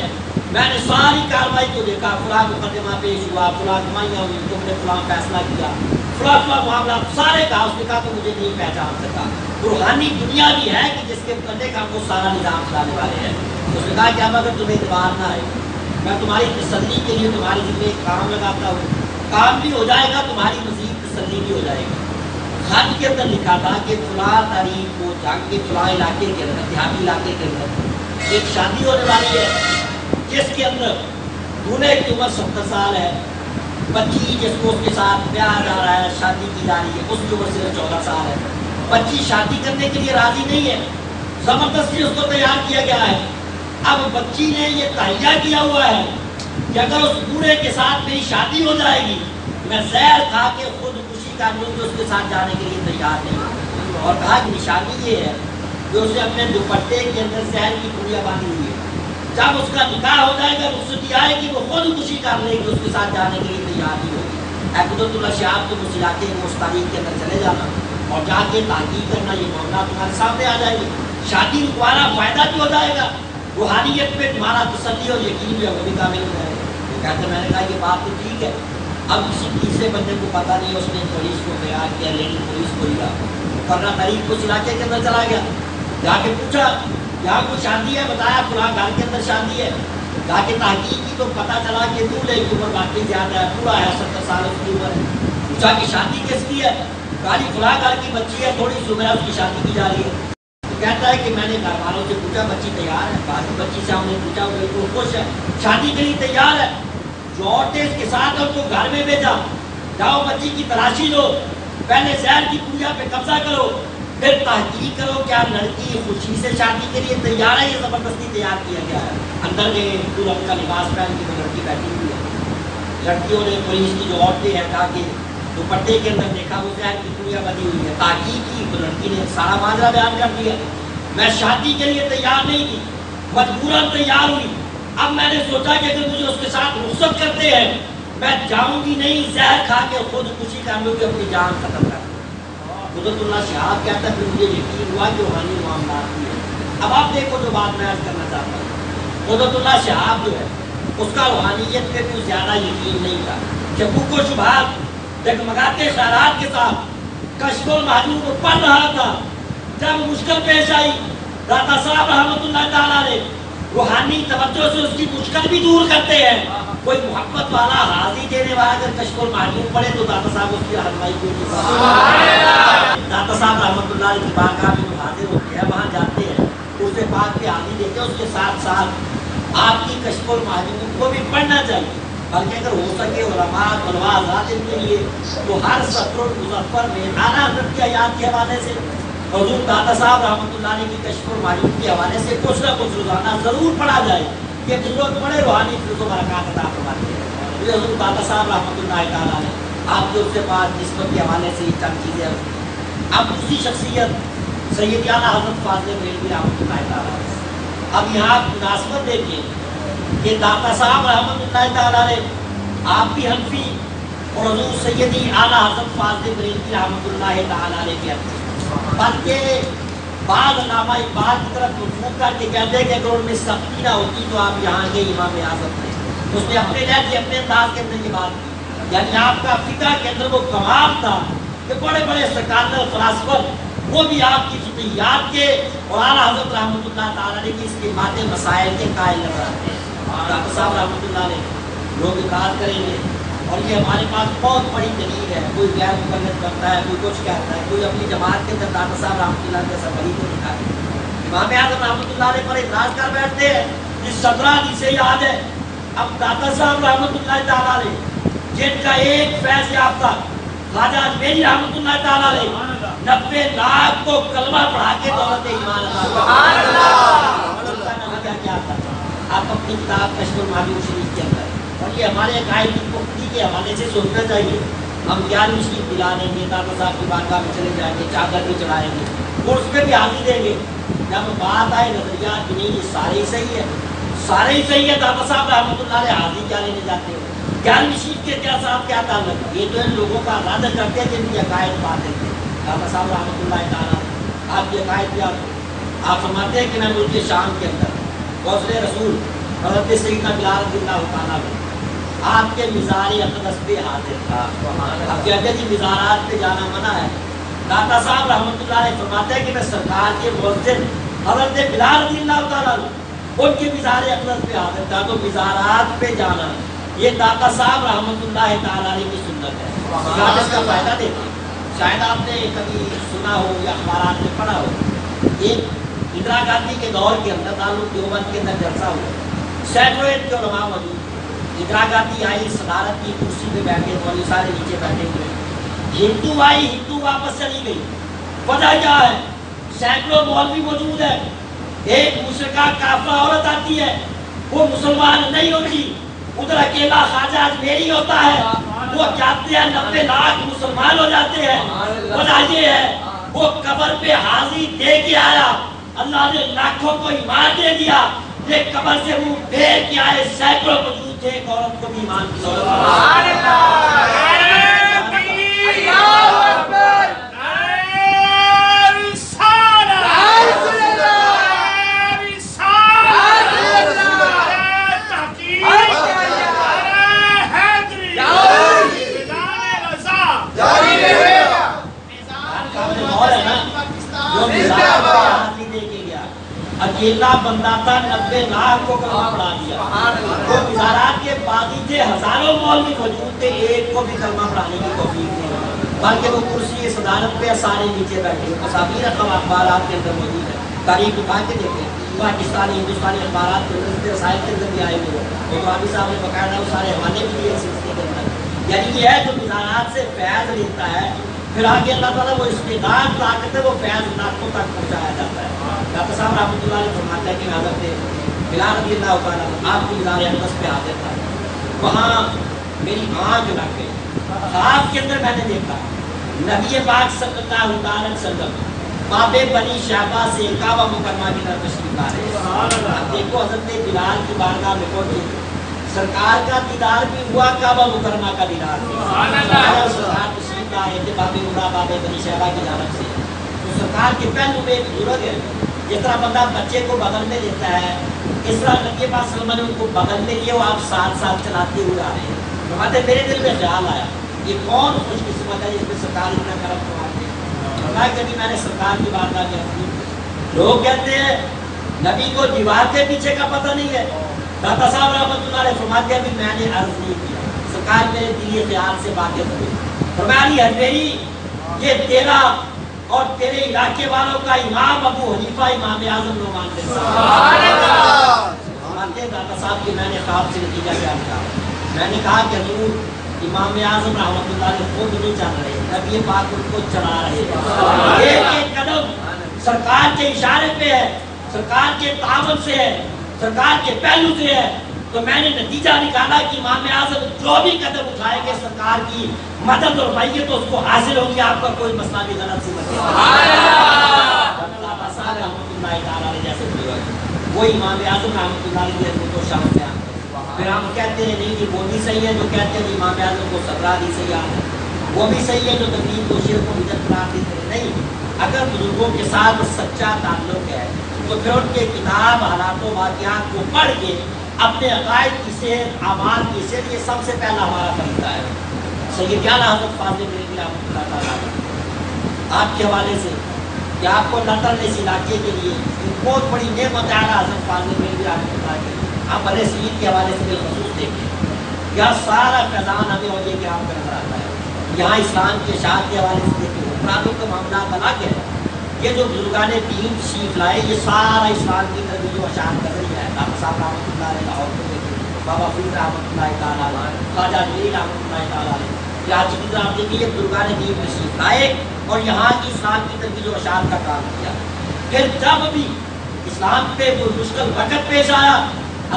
میں نے ساری کارروائی کو دیکھا، فلاں مقدمہ پیش ہوا، فلاں گواہیاں ہوئی، تم نے فلاں فیصلہ کیا، فلاں فلاں معاملات سارے کہا، اس نے کہا تو مجھے نہیں پہچان سکا۔ روحانی دنیا بھی ہے کہ جس کے متعلق ہم کو سارا نظام چلانے والے ہیں۔ اس نے کہا کہ اب اگر تمہیں اعتبار نہ آئے، میں تمہاری تسلی کے لیے تمہاری ذمہ ایک کام لگاتا ہوں، کام بھی ہو جائے گا، تمہاری مزید تسلی بھی ہو جائے گی۔ خط کے اندر لکھا تھا کہ فلاں تاریخ کو جنگ کے فلاں علاقے کے اندر، دیہاتی علاقے کے اندر ایک شادی ہونے والی ہے، جس کے اندر دولہے کی عمر 70 سال ہے، بچی جس کو اس کے ساتھ پیار جا رہا ہے، شادی کی جا رہی ہے، اس کی عمر صرف 14 سال ہے۔ بچی شادی کرنے کے لیے راضی نہیں ہے، زبردستی اس کو تیار کیا گیا ہے۔ اب بچی نے یہ تہیہ کیا ہوا ہے کہ اگر اس بوڑھے کے ساتھ میری شادی ہو جائے گی، میں زہر کھا کے خودکشی کر لوں گی، اس کے ساتھ جانے کے لیے تیار نہیں ہوں۔ اور کہا کہ نشانی یہ ہے کہ اسے اپنے دوپٹے کے اندر زہر کی پوڑیاں باندھی ہوئی ہے، جب اس کا نکاح ہو جائے گا، رخصتی آئے گی، وہ خودکشی کر لے گی، اس کے ساتھ جانے کے لیے تیار نہیں ہوگی۔ اے قدرت اللہ شہاب، تم اس علاقے میں اس تاریخ کے اندر چلے جانا اور جا کے تحقیق کرنا، یہ معاملہ تمہارے سامنے آ جائے گی، شادی تمہارا فائدہ بھی ہو جائے گا، روحانیت پہ تمہارا تسلی اور یقین بھی وہ بھی کامل ہو جائے گا۔ وہ کہتے میں نے کہا یہ بات تو ٹھیک ہے، اب کسی تیسرے بندے کو پتہ نہیں، اس نے پولیس کو بیان کیا، لیکن پولیس کو ہی کرنا تاریخ اس علاقے کے اندر چلا گیا، جا کے پوچھا یہاں کوئی شادی ہے، بتایا فلاں گھر کے اندر شادی ہے، جا کے تحقیق کی تو پتہ چلا کہ دولہے کی عمر واقعی زیادہ ہے، پورا ہے 70 سال اس کی عمر ہے۔ پوچھا کہ شادی کس کی ہے؟ کہا جی فلاں گھر کی بچی ہے، تھوڑی سی عمر ہے، اس کی شادی کی جا رہی ہے۔ کہتا ہے کہ میں نے گھر والوں سے پوچھا بچی تیار ہے، باقی بچی سے ہم نے پوچھا وہ خوش ہے، شادی کے لیے تیار ہے، جو عورتیں اس کے ساتھ ان کو گھر میں بھیجا، جاؤ بچی کی تلاشی لو، پہلے زہر کی پوڑیاں پہ قبضہ کرو، پھر تحقیق کرو کیا لڑکی خوشی سے شادی کے لیے تیار ہے یا زبردستی تیار کیا گیا ہے۔ اندر گئے، دلہن کا لباس پہن کے وہ لڑکی بیٹھی ہوئی ہے، لڑکیوں نے پولیس کی جو عورتیں ہیں کہا کہ دوپٹے کے اندر دیکھا وہ زہر کی پوڑیاں بندھی ہوئی ہے، تحقیق کی تو لڑکی نے سارا ماجرا بیان کر دیا، میں شادی کے لیے تیار نہیں تھی، مجبوراً تیار ہوئی، اب میں نے سوچا کہ اگر مجھے اس کے ساتھ رخصت کرتے ہیں میں جاؤں گی نہیں، زہر کھا کے خودکشی کر لوں گی، اپنی جان ختم کر لوں۔ قدرت اللہ شہاب کہتا ہے پھر مجھے یقین ہوا کہ روحانی معاملات بھی ہے۔ اب آپ دیکھو جو بات میں عرض کرنا چاہتا ہوں، قدرت اللہ شہاب جو ہے اس کا روحانیت پہ کچھ زیادہ یقین نہیں تھا، شکوک و شبہات ڈگمگاتے خیالات کے ساتھ کشف المحجوب کو پڑھ رہا تھا، جب مشکل پیش آئی داتا صاحب رحمۃ اللہ تعالیٰ نے روحانی توجہ سے اس کی مشکل بھی دور کرتے ہیں۔ کوئی محبت والا حاضری دینے والا اگر کشف المحجوب پڑھے تو داتا صاحب اس کی رہنمائی کو داتا صاحب رحمۃ اللہ کی بارگاہ میں جو حاضر ہوتے ہیں وہاں جاتے ہیں، اس سے پاک پہ حاضری دیتے ہیں، اس کے ساتھ ساتھ آپ کی کشف المحجوب کو بھی پڑھنا چاہیے، بلکہ اگر ہو سکے علماء طلباء حضرات ان کے لیے تو ہر سطر المظفر میں اعلیٰ حضرت کی آیات کے حوالے سے حضور داتا صاحب رحمۃ اللہ علیہ کی کشف المحجوب کے حوالے سے کچھ نہ کچھ روزانہ ضرور پڑھا جائے کہ ضرورت پڑے روحانی فیض و برکات عطا فرماتے ہیں۔ یہ حضور داتا صاحب رحمۃ اللہ تعالیٰ نے آپ کے اس کے پاس نسبت کے حوالے سے چند چیزیں۔ اب دوسری شخصیت سید اعلیٰ حضرت فاضل بریلوی رحمۃ اللہ تعالیٰ، اب یہاں آپ مناسبت دیکھیں کہ داتا صاحب رحمۃ اللہ تعالیٰ نے آپ بھی حنفی اور حضور سیدی اعلیٰ حضرت فاضل بریلوی رحمۃ اللہ تعالیٰ نے کیا، بلکہ بعض علامہ اقبال کی طرف منسوخ کر کے کہتے ہیں کہ اگر ان میں سختی نہ ہوتی تو آپ یہاں کے امام اعظم تھے۔ اس نے اپنے لہجے اپنے انداز کے اندر یہ بات کی، یعنی آپ کا فقہ کے اندر وہ کمال تھا کہ بڑے بڑے سکالر فلاسفر وہ بھی آپ کی فقہیات کے اور اعلیٰ حضرت رحمۃ اللہ تعالیٰ نے اس کے باتیں مسائل کے قائل نظر آتے ہیں۔ ڈاکٹر صاحب رحمۃ اللہ نے لوگ اطاعت کریں گے، اور یہ ہمارے پاس بہت بڑی دلیل ہے. کوئی غیر مقلد کرتا ہے, کوئی کچھ کہتا ہے, کوئی اپنی جماعت کے اندر داتا صاحب رحمۃ اللہ جیسا بڑی کو دکھا ہے. امام اعظم رحمۃ اللہ علیہ پر اعتراض کر بیٹھتے ہیں. یہ 17 حدیثیں یاد ہے. اب داتا صاحب رحمۃ اللہ تعالیٰ علیہ جن کا ایک فیض یافتہ خواجہ اجمیری رحمۃ اللہ تعالیٰ علیہ 90 لاکھ کو کلمہ پڑھا کے دولت ایمان کیا تھا. آپ اپنی کتاب کشف المعلوم شریف کے اندر, اور یہ ہمارے عقائد کی پختگی کے حوالے سے سوچنا چاہیے. ہم 11ویں شریف دلا دیں گے, داتا صاحب کی بارگاہ میں چلے جائیں گے, چادر بھی چڑھائیں گے اور اس میں بھی حاضری دیں گے. جب بات آئے نظریات کی نہیں, یہ سارے ہی صحیح ہے, سارے ہی صحیح ہے. داتا صاحب رحمۃ اللہ علیہ حاضری کیا لینے جاتے ہو؟ 11ویں شریف کے کیا صاحب کیا تعلق ہے؟ یہ تو ان لوگوں کا رد کرتے ہیں جن کی عقائد باطل تھے. داتا صاحب رحمۃ اللہ تعالیٰ آپ کی عقائد کیا تھے؟ آپ فرماتے ہیں کہ میں ملک شام کے اندر غوث رسول حضرت سیدنا بلال رضی اللہ تعالیٰ عنہ آپ کے مزار اقدس پہ حاضر تھا. اب کہتے ہیں جی مزارات پہ جانا منع ہے. داتا صاحب رحمۃ اللہ علیہ فرماتے ہیں کہ میں سرکار کے مؤذن حضرت بلال رضی اللہ تعالیٰ عنہ ان کے مزار اقدس پہ حاضر تھا. تو مزارات پہ جانا یہ داتا صاحب رحمۃ اللہ تعالیٰ علیہ کی سنت ہے. اس کا فائدہ دیتے ہیں. شاید آپ نے کبھی سنا ہو یا اخبارات میں پڑھا ہو, ایک اندرا گاندھی کے دور کے اندر دارالعلوم دیوبند کے اندر جلسہ ہوا, سینکڑوں کے علماء موجود. اندرا گاندھی آئی, صدارت کی کرسی پہ بیٹھے, مولوی سارے نیچے بیٹھے ہوئے. ہندو آئی, ہندو واپس چلی گئی. وجہ کیا ہے؟ سینکڑوں مولوی موجود ہے, ایک مشرکہ کافرہ عورت آتی ہے, وہ مسلمان نہیں ہوتی. ادھر اکیلا خواجہ اجمیری ہوتا ہے, وہ جاتے ہیں 90 لاکھ مسلمان ہو جاتے ہیں. وجہ یہ ہے وہ قبر پہ حاضری دے کے آیا, اللہ نے لاکھوں کو ایمان دے دیا. یہ قبر سے وہ پھیر کے آئے, سینکڑوں موجود تھے, ایک عورت کو بھی ایمان کی اکیلا بندہ تھا, 90 لاکھ کو کلمہ پڑھا دیا. وہ مزارات کے باغی تھے, ہزاروں مولوی موجود تھے, ایک کو بھی کلمہ پڑھانے کی توفیق نہیں, بلکہ وہ کرسی صدارت پہ سارے نیچے بیٹھے. تصاویر اخبارات کے اندر موجود ہے, تاریخ اٹھا کے دیکھیں. پاکستانی ہندوستانی اخبارات کے اندر رسائل کے اندر بھی آئے ہوئے, وہ تو صاحب نے باقاعدہ وہ سارے حوالے بھی دیے سلسلے کے اندر. یعنی یہ ہے جو مزارات سے فیض لیتا ہے, پھر آگے اللہ تعالیٰ وہ استعداد طاقت ہے, وہ فیض لاکھوں تک پہنچایا جاتا ہے. داتا صاحب رحمۃ اللہ علیہ فرماتا ہے کہ حضرت بلال رضی اللہ تعالیٰ آپ کی مزار اقدس پہ حاضر تھا. وہاں میری آنکھ لگ گئی. خواب کے اندر میں نے دیکھا نبی پاک صلی اللہ علیہ وسلم باب بنی شہبہ سے کعبہ مکرمہ کی طرف تشریف لا رہے ہیں. دیکھو حضرت بلال کی بارگاہ میں پہنچے, سرکار کا دیدار بھی ہوا, کعبہ مکرمہ کا دیدار بھی. سرکار تشریف لائے تھے باب بنی شہبہ کی جانب سے. تو سرکار کے پہلو میں ایک بزرگ ہے, جس طرح بندہ بچے کو بغل میں لیتا ہے, اس طرح نبی پاک صلی اللہ علیہ وسلم نے ان کو بغل میں لیا, وہ آپ ساتھ ساتھ چلاتے ہوئے آ رہے ہیں. فرماتے میرے دل میں خیال آیا یہ کون خوش قسمت ہے جس پہ سرکار اتنا کرم فرماتے ہیں. کبھی میں نے سرکار کی بارگاہ میں حضور, لوگ کہتے ہیں نبی کو دیوار کے پیچھے کا پتہ نہیں ہے. داتا صاحب رحمۃ اللہ علیہ فرماتے ہیں میں نے عرض نہیں کیا, سرکار میرے دلی خیال سے واقف ہوئے. فرمایا اجمیری یہ تیرا اور تیرے علاقے والوں کا امام ابو حنیفہ امام اعظم نعمان بن ثابت. داتا صاحب کی میں نے خواب سے نتیجہ کیا نکالا. میں نے کہا کہ حضور امام اعظم رحمۃ اللہ علیہ خود نہیں چل رہے, نبی پاک ان کو چلا رہے ہیں. ایک ایک قدم سرکار کے اشارے پہ ہے, سرکار کے تعاون سے ہے, سرکار کے پہلو سے ہے. تو میں نے نتیجہ نکالا کہ امام اعظم جو بھی قدم اٹھائے گے سرکار کی مدد اور معیت تو اس کو حاصل ہوگی, آپ کا کوئی مسئلہ بھی غلط سے بچے وہ امام اعظم رحمۃ اللہ علیہ کو شام میں. پھر ہم کہتے ہیں نہیں وہ بھی صحیح ہے جو کہتے ہیں امام اعظم کو 17 حدیثیں یاد ہے, وہ بھی صحیح ہے جو تقلید کو شرک کو بدعت قرار دیتے ہیں. نہیں, اگر بزرگوں کے ساتھ سچا تعلق ہے تو پھر ان کے کتاب حالات و واقعات کو پڑھ کے اپنے عقائد کی صحت, اعمال کی صحت, یہ سب سے پہلا ہمارا طریقہ ہے. سید اعلیٰ حضرت فاضل بریلوی رحمۃ اللہ تعالیٰ آپ کے حوالے سے کہ آپ کو اللہ تعالیٰ نے اس علاقے کے لیے بہت بڑی نعمت اعلیٰ حضرت فاضل بریلوی رحمۃ اللہ کے آپ بڑے سید کے حوالے سے بالخصوص دیکھیں. یا سارا فیضان ہمیں اور یہ کام کر نظر آتا ہے. یہاں اسلام کے اشاعت کے حوالے سے دیکھیں افرادوں کے معاملات الگ ہے. یہ جو بزرگان دین تشریف لائے یہ سارا اسلام کی ترویج و اشاعت کا ذریعہ ہے. ڈاکٹر صاحب رحمۃ اللہ علیہ لاہور کو دیکھیں, بابا فرید رحمۃ اللہ تعالیٰ علیہ, خواجہ جلیل رحمۃ اللہ تعالیٰ علیہ, یا آپ دیکھیے یہ بزرگان دین تشریف لائے اور یہاں کی اسلام کی ترویج و اشاعت کا کام کیا. پھر جب بھی اسلام پہ کوئی مشکل وقت پیش آیا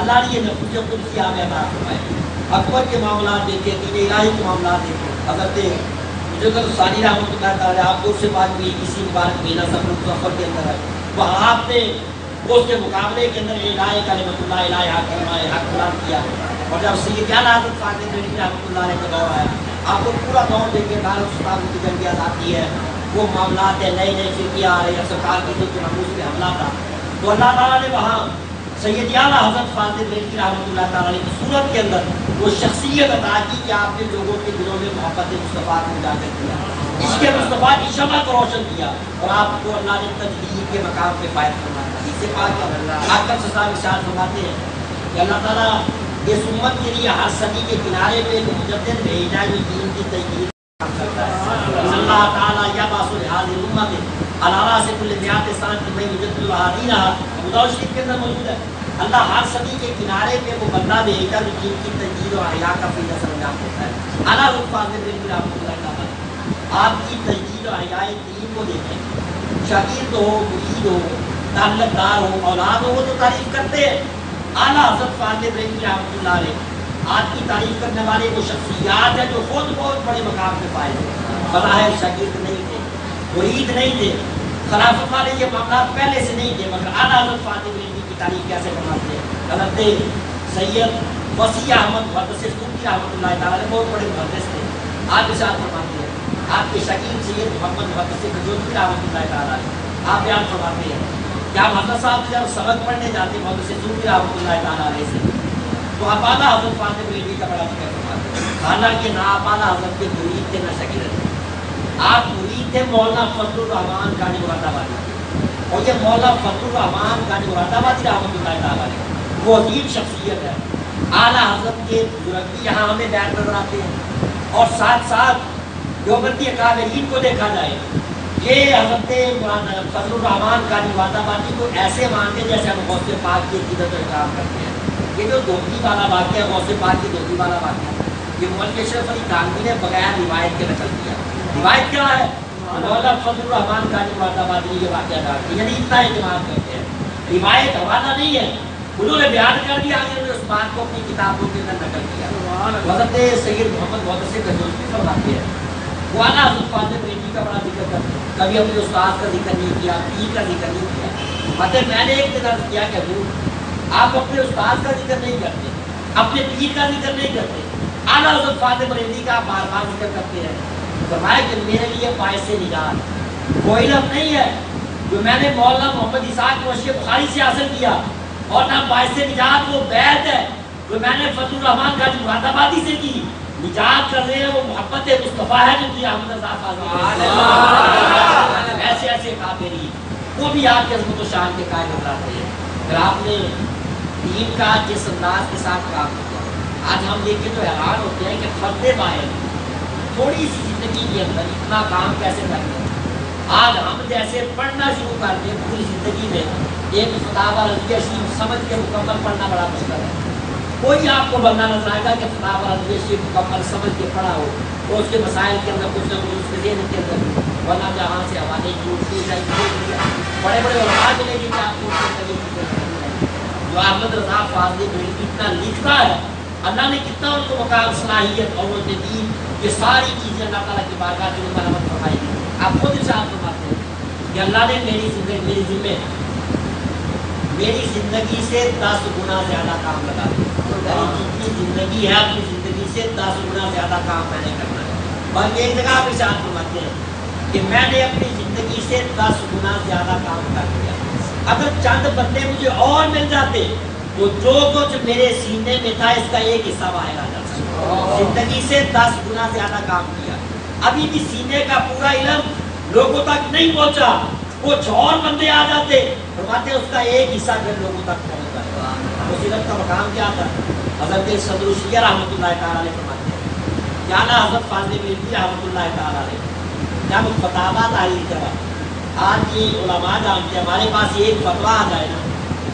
اللہ نے یہ نفوذ قدسی آپ عطا فرمائے. اکبر کے معاملات دیکھے, دین الہی کے معاملات دیکھے. حضرت مجدد ثانی رحمۃ اللہ تعالیٰ آپ کو سے بات بھی اسی مبارک مہینہ سفر کے اندر ہے, وہاں آپ نے اس کے مقابلے کے اندر الہی کلمۃ اللہ الہی حق فرمائے, حق بیان کیا. اور جب سید اعلیٰ حضرت فاضل بریلوی رحمۃ اللہ علیہ کا دور آیا آپ کو پورا دور دیکھے دارالاسلام کی جنگ آزادی ہے, وہ معاملات ہے, نئے نئے فرقے آ رہے ہیں, سرکار کی جو ناموس پہ حملہ تھا, تو اللہ تعالیٰ نے وہاں سید اعلیٰ حضرت فاضل بریلوی رحمۃ اللہ تعالیٰ علیہ کی صورت کے اندر وہ شخصیت عطا کی کہ آپ نے لوگوں کے دلوں میں محبت مصطفیٰ کو اجاگر کیا, عشق مصطفیٰ کی شمع کو روشن کیا, اور آپ کو اللہ نے تجدید کے مقام پہ فائد فرمایا. اس سے پاک آکر صاحب ارشاد فرماتے ہیں کہ اللہ تعالیٰ اس امت کے لیے ہر صدی کے کنارے پہ ایک مجدد بھیجا جو دین کی تجدید کام کرتا ہے. اللہ تعالیٰ یا باسل حاضر امت علارہ سے کل میات سان کی میں مجدد الحادی رہا مدعو شریف کے اندر موجود ہے. اللہ ہر صدی کے کنارے پہ وہ بندہ بھیجتا جو دین کی تجدید و احیاء کا فریضہ سر انجام دیتا ہے. اعلیٰ حضرت فاضل بریلوی رحمۃ اللہ تعالیٰ آپ کی تجدید و احیاء دین کو دیکھیں, شاگرد ہو, مرید ہو, تعلق دار ہو, اولاد ہو, وہ تو تعریف کرتے ہیں. اعلیٰ حضرت فاضل بریلوی رحمۃ اللہ علیہ آپ کی تعریف کرنے والے وہ شخصیات ہیں جو خود بہت بڑے مقام پہ پائے تھے. بظاہر شاگرد نہیں تھے, مرید نہیں تھے, خلافت والے یہ معاملات پہلے سے نہیں تھے, مگر اعلیٰ حضرت فاضل بریلوی کی تعریف کیسے فرماتے ہیں. حضرت سید وسیع احمد محدث صوفی رحمۃ اللہ تعالیٰ علیہ بہت بڑے محدث تھے. آپ ارشاد فرماتے ہیں آپ کے شاگرد سید محمد محدث کجوتوی رحمۃ اللہ تعالیٰ علیہ آپ بیان فرماتے ہیں کہ آپ حضرت صاحب جب سبق پڑھنے جاتے ہیں محدث صوفی رحمۃ اللہ تعالیٰ علیہ سے, تو آپ اعلیٰ حضرت فاضل بریلوی کا بڑا ذکر فرماتے ہیں. حالانکہ نہ آپ اعلیٰ حضرت کے مرید تھے نہ شاگرد تھے, آپ مرید تھے مولانا فضل الرحمان کانی مراد آبادی, اور یہ مولانا فضل الرحمان کانی مراد آبادی رحمۃ اللہ تعالیٰ علیہ وہ عظیم شخصیت ہے. اعلیٰ حضرت کے بزرگ بھی یہاں ہمیں بیان نظر آتے ہیں, اور ساتھ ساتھ دیوبندی اکابرین کو دیکھا جائے یہ حضرت فضل الرحمان کانی مراد آبادی کو ایسے مانتے جیسے ہم غوث پاک کی عقیدت و احترام کرتے ہیں. یہ جو دھوتی والا واقعہ غوث پاک کی دھوتی والا واقعہ یہ ملک اشرف علی تھانوی نے بغیر روایت کے نقل کیا. روایت کیا ہے؟ مولانا فضل الرحمان کانی مراد آبادی یہ واقعہ ڈالتے یعنی اتنا اعتماد کرتے ہیں. روایت حوالہ نہیں ہے, انہوں نے بیان کر دیا, انہوں نے اس بات کو اپنی کتابوں کے اندر نقل کیا. حضرت سید محمد محدث کجوتوی فرماتے ہیں وہ اعلیٰ حضرت فاضل بریلوی کا بڑا ذکر کرتے ہیں, کبھی اپنے استاد کا ذکر نہیں کیا, پیر کا ذکر نہیں کیا. مگر میں نے ایک دن کیا کہ حضور آپ اپنے استاد کا ذکر نہیں کرتے, اپنے پیر کا ذکر نہیں کرتے, اعلیٰ حضرت فاضل بریلوی کا آپ بار بار ذکر کرتے ہیں. فرمایا کہ میرے لیے باعث نجات وہ علم نہیں ہے جو میں نے مولانا محمد اسحاق مشرق بخاری سے حاصل کیا, اور نہ باعث نجات وہ بیعت ہے جو میں نے فضل الرحمان کانی مراد آبادی سے کی. نجات کر رہے ہیں وہ محبت مصطفیٰ ہے جو کہ احمد رضا فاضل ایسے ایسے کافری وہ بھی آپ کے عظمت و شان کے قائل اتراتے ہیں. پھر آپ نے دین کا جس انداز کے ساتھ کام کیا, آج ہم دیکھ کے تو حیران ہوتے ہیں کہ فرد باہر تھوڑی سی زندگی کے اندر اتنا کام کیسے کرتے ہیں. آج ہم جیسے پڑھنا شروع کرتے ہیں پوری زندگی میں ایک فتاوی رضویہ شریف سمجھ کے مکمل پڑھنا بڑا مشکل ہے. کوئی آپ کو بندہ نظر آئے گا کہ فتاوی رضویہ شریف مکمل سمجھ کے پڑھا ہو اور اس کے مسائل کے اندر کچھ نہ کچھ اس کے ذہن کے اندر ورنہ جہاں سے حوالے بڑے بڑے علماء ملے گی کہ آپ کو جو احمد رضا فاضل بریلوی اتنا لکھتا ہے, اللہ نے کتنا ان کو مقام صلاحیت اور ان کے دین یہ ساری چیزیں اللہ تعالیٰ کی بارگاہ میں مرحمت فرمائی گی. آپ خود ارشاد فرماتے ہیں کہ اللہ نے میری زندگی سے 10 گنا زیادہ کام لگا دیا. جتنی زندگی ہے اپنی زندگی سے 10 گنا زیادہ کام میں نے کرنا ہے. بلکہ ایک جگہ آپ ارشاد فرماتے ہیں کہ میں نے اپنی زندگی سے 10 گنا زیادہ کام کر دیا. اگر چند بندے مجھے اور مل جاتے تو جو کچھ میرے سینے میں تھا اس کا ایک حصہ باہر آ جاتا. زندگی سے 10 گنا زیادہ کام کیا, ابھی بھی سینے کا پورا علم لوگوں تک نہیں پہنچا. کچھ اور بندے آ جاتے فرماتے اس کا ایک حصہ پھر لوگوں تک پہنچتا. اس علم کا مقام کیا تھا حضرت صدر الشیعہ رحمۃ اللہ تعالیٰ علیہ فرماتے ہیں کہ اعلیٰ حضرت فاضل بریلوی رحمۃ اللہ تعالیٰ علیہ جب فتاوا تعلیم کرا، آج یہ علماء جانتے ہیں، ہمارے پاس یہ ایک فتوا آ جائے نا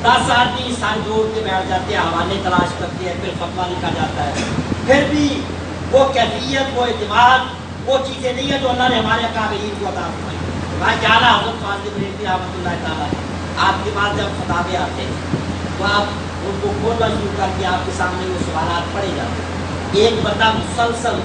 10 آدمی سر جوڑ کے بیٹھ جاتے ہیں، حوالے تلاش کرتے ہیں، پھر فتوا لکھا جاتا ہے، پھر بھی وہ کیفیت، وہ اعتماد، وہ چیزیں نہیں ہیں جو اللہ نے ہمارے قابلین کو عطا فرمائی۔ میں کیا اعلیٰ حضرت فاضل بریلوی رحمۃ اللہ تعالیٰ آپ کے پاس جب فتاوے آتے ہیں تو آپ ان کو کھولنا شروع کر کے آپ کے سامنے وہ سوالات پڑھے جاتے ہیں۔ ایک بندہ مسلسل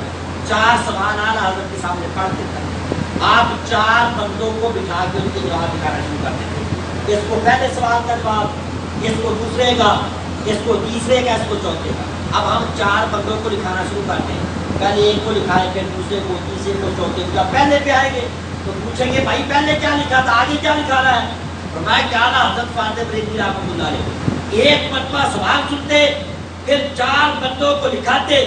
4 سوال اعلیٰ حضرت کے سامنے پڑھ دیتا ہے، آپ 4 بندوں کو بٹھا کے ان کے جواب دکھانا شروع کر دیتے ہیں۔ اس کو پہلے سوال کا جواب، اس کو دوسرے کا، اس کو تیسرے کا، اس کو چوتھے کا۔ اب ہم 4 بندوں کو لکھانا شروع کرتے ہیں، پہلے ایک کو لکھائے، پھر دوسرے کو، تیسرے کو، چوتھے کو۔ جب پہلے پہ آئیں گے تو پوچھیں گے بھائی پہلے کیا لکھا تھا، آگے کیا لکھا رہا ہے؟ فرمایا کہ اعلیٰ حضرت فاضل بریلوی رحمۃ اللہ علیہ ایک مرتبہ سوال سنتے، پھر 4 بندوں کو لکھاتے،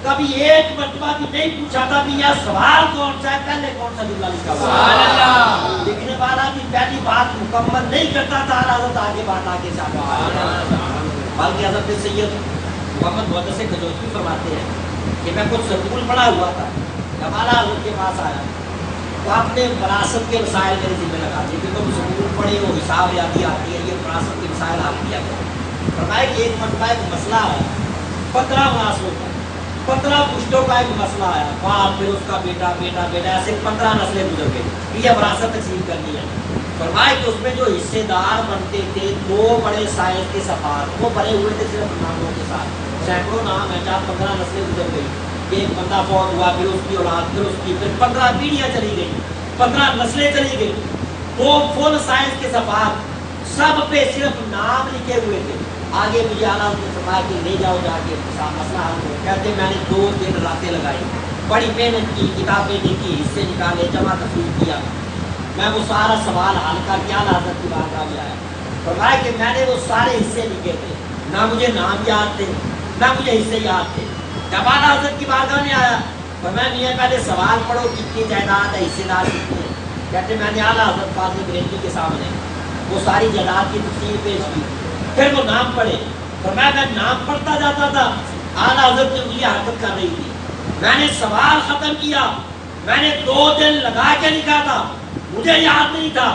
کبھی ایک مرتبہ بھی نہیں پوچھا تھا بھی یہ سوال کون سا ہے، پہلے کون سا جملہ لکھا ہوا ہے۔ لکھنے والا بھی پہلی بات مکمل نہیں کرتا تھا، اعلیٰ حضرت آگے بات آگے سے آگے، بلکہ حضرت سید محمد محدث کھجوری فرماتے ہیں کہ میں کچھ سکول پڑھا ہوا تھا، جب اعلیٰ حضرت کے پاس آیا تو آپ نے وراثت کے مسائل میرے ذمہ لگا دیے کہ تم سکول پڑھے ہو، حساب یادی آتی ہے، یہ وراثت کے مسائل حل کیا کرو۔ فرمایا کہ ایک مرتبہ ایک مسئلہ ہے، 15 وراثتوں کا، 15 پشتوں کا ایک مسئلہ آیا، باپ پھر اس کا بیٹا، بیٹا بیٹا، ایسے 15 نسلیں گزر گئی، یہ وراثت تقسیم کرنی ہے۔ فرمایا کہ اس میں جو حصے دار بنتے تھے 2 بڑے سائز کے صفحات، وہ بھرے ہوئے تھے صرف ناموں کے ساتھ، سینکڑوں نام ہے، 4-15 نسلیں گزر گئی، ایک بندہ فوت ہوا، پھر اس کی اولاد، پھر اس کی، پھر 15 پیڑھیاں چلی گئی، 15 نسلیں چلی گئی، 2 فل سائز کے صفحات، سب پہ صرف نام لکھے ہوئے تھے۔ آگے مجھے اعلیٰ نے فرمایا کہ لے جاؤ جا کے مسئلہ حل کرو۔ کہتے میں نے 2 دن راتیں لگائی، بڑی محنت کی، کتابیں دیکھی، حصے نکالے، جمع تفریح کیا، میں وہ سارا سوال حل کر کے اعلیٰ حضرت کی بارگاہ میں آیا۔ فرمایا کہ میں نے وہ سارے حصے لکھے تھے، نہ مجھے نام یاد تھے، نہ مجھے حصے یاد تھے۔ جب اعلیٰ حضرت کی بارگاہ میں آیا فرمایا میاں پہلے سوال پڑھو، کتنی جائیداد ہے، حصے دار کتنے ہیں؟ کہتے میں نے اعلیٰ حضرت فاضل بریلوی کے سامنے وہ ساری جائیداد کی تفصیل پیش کی، پھر وہ نام پڑھے۔ فرمایا میں نام پڑھتا جاتا تھا، اعلیٰ حضرت کی انگلیاں حرکت کر رہی تھی، میں نے سوال ختم کیا، میں نے 2 دن لگا کے لکھا تھا، مجھے یاد نہیں تھا۔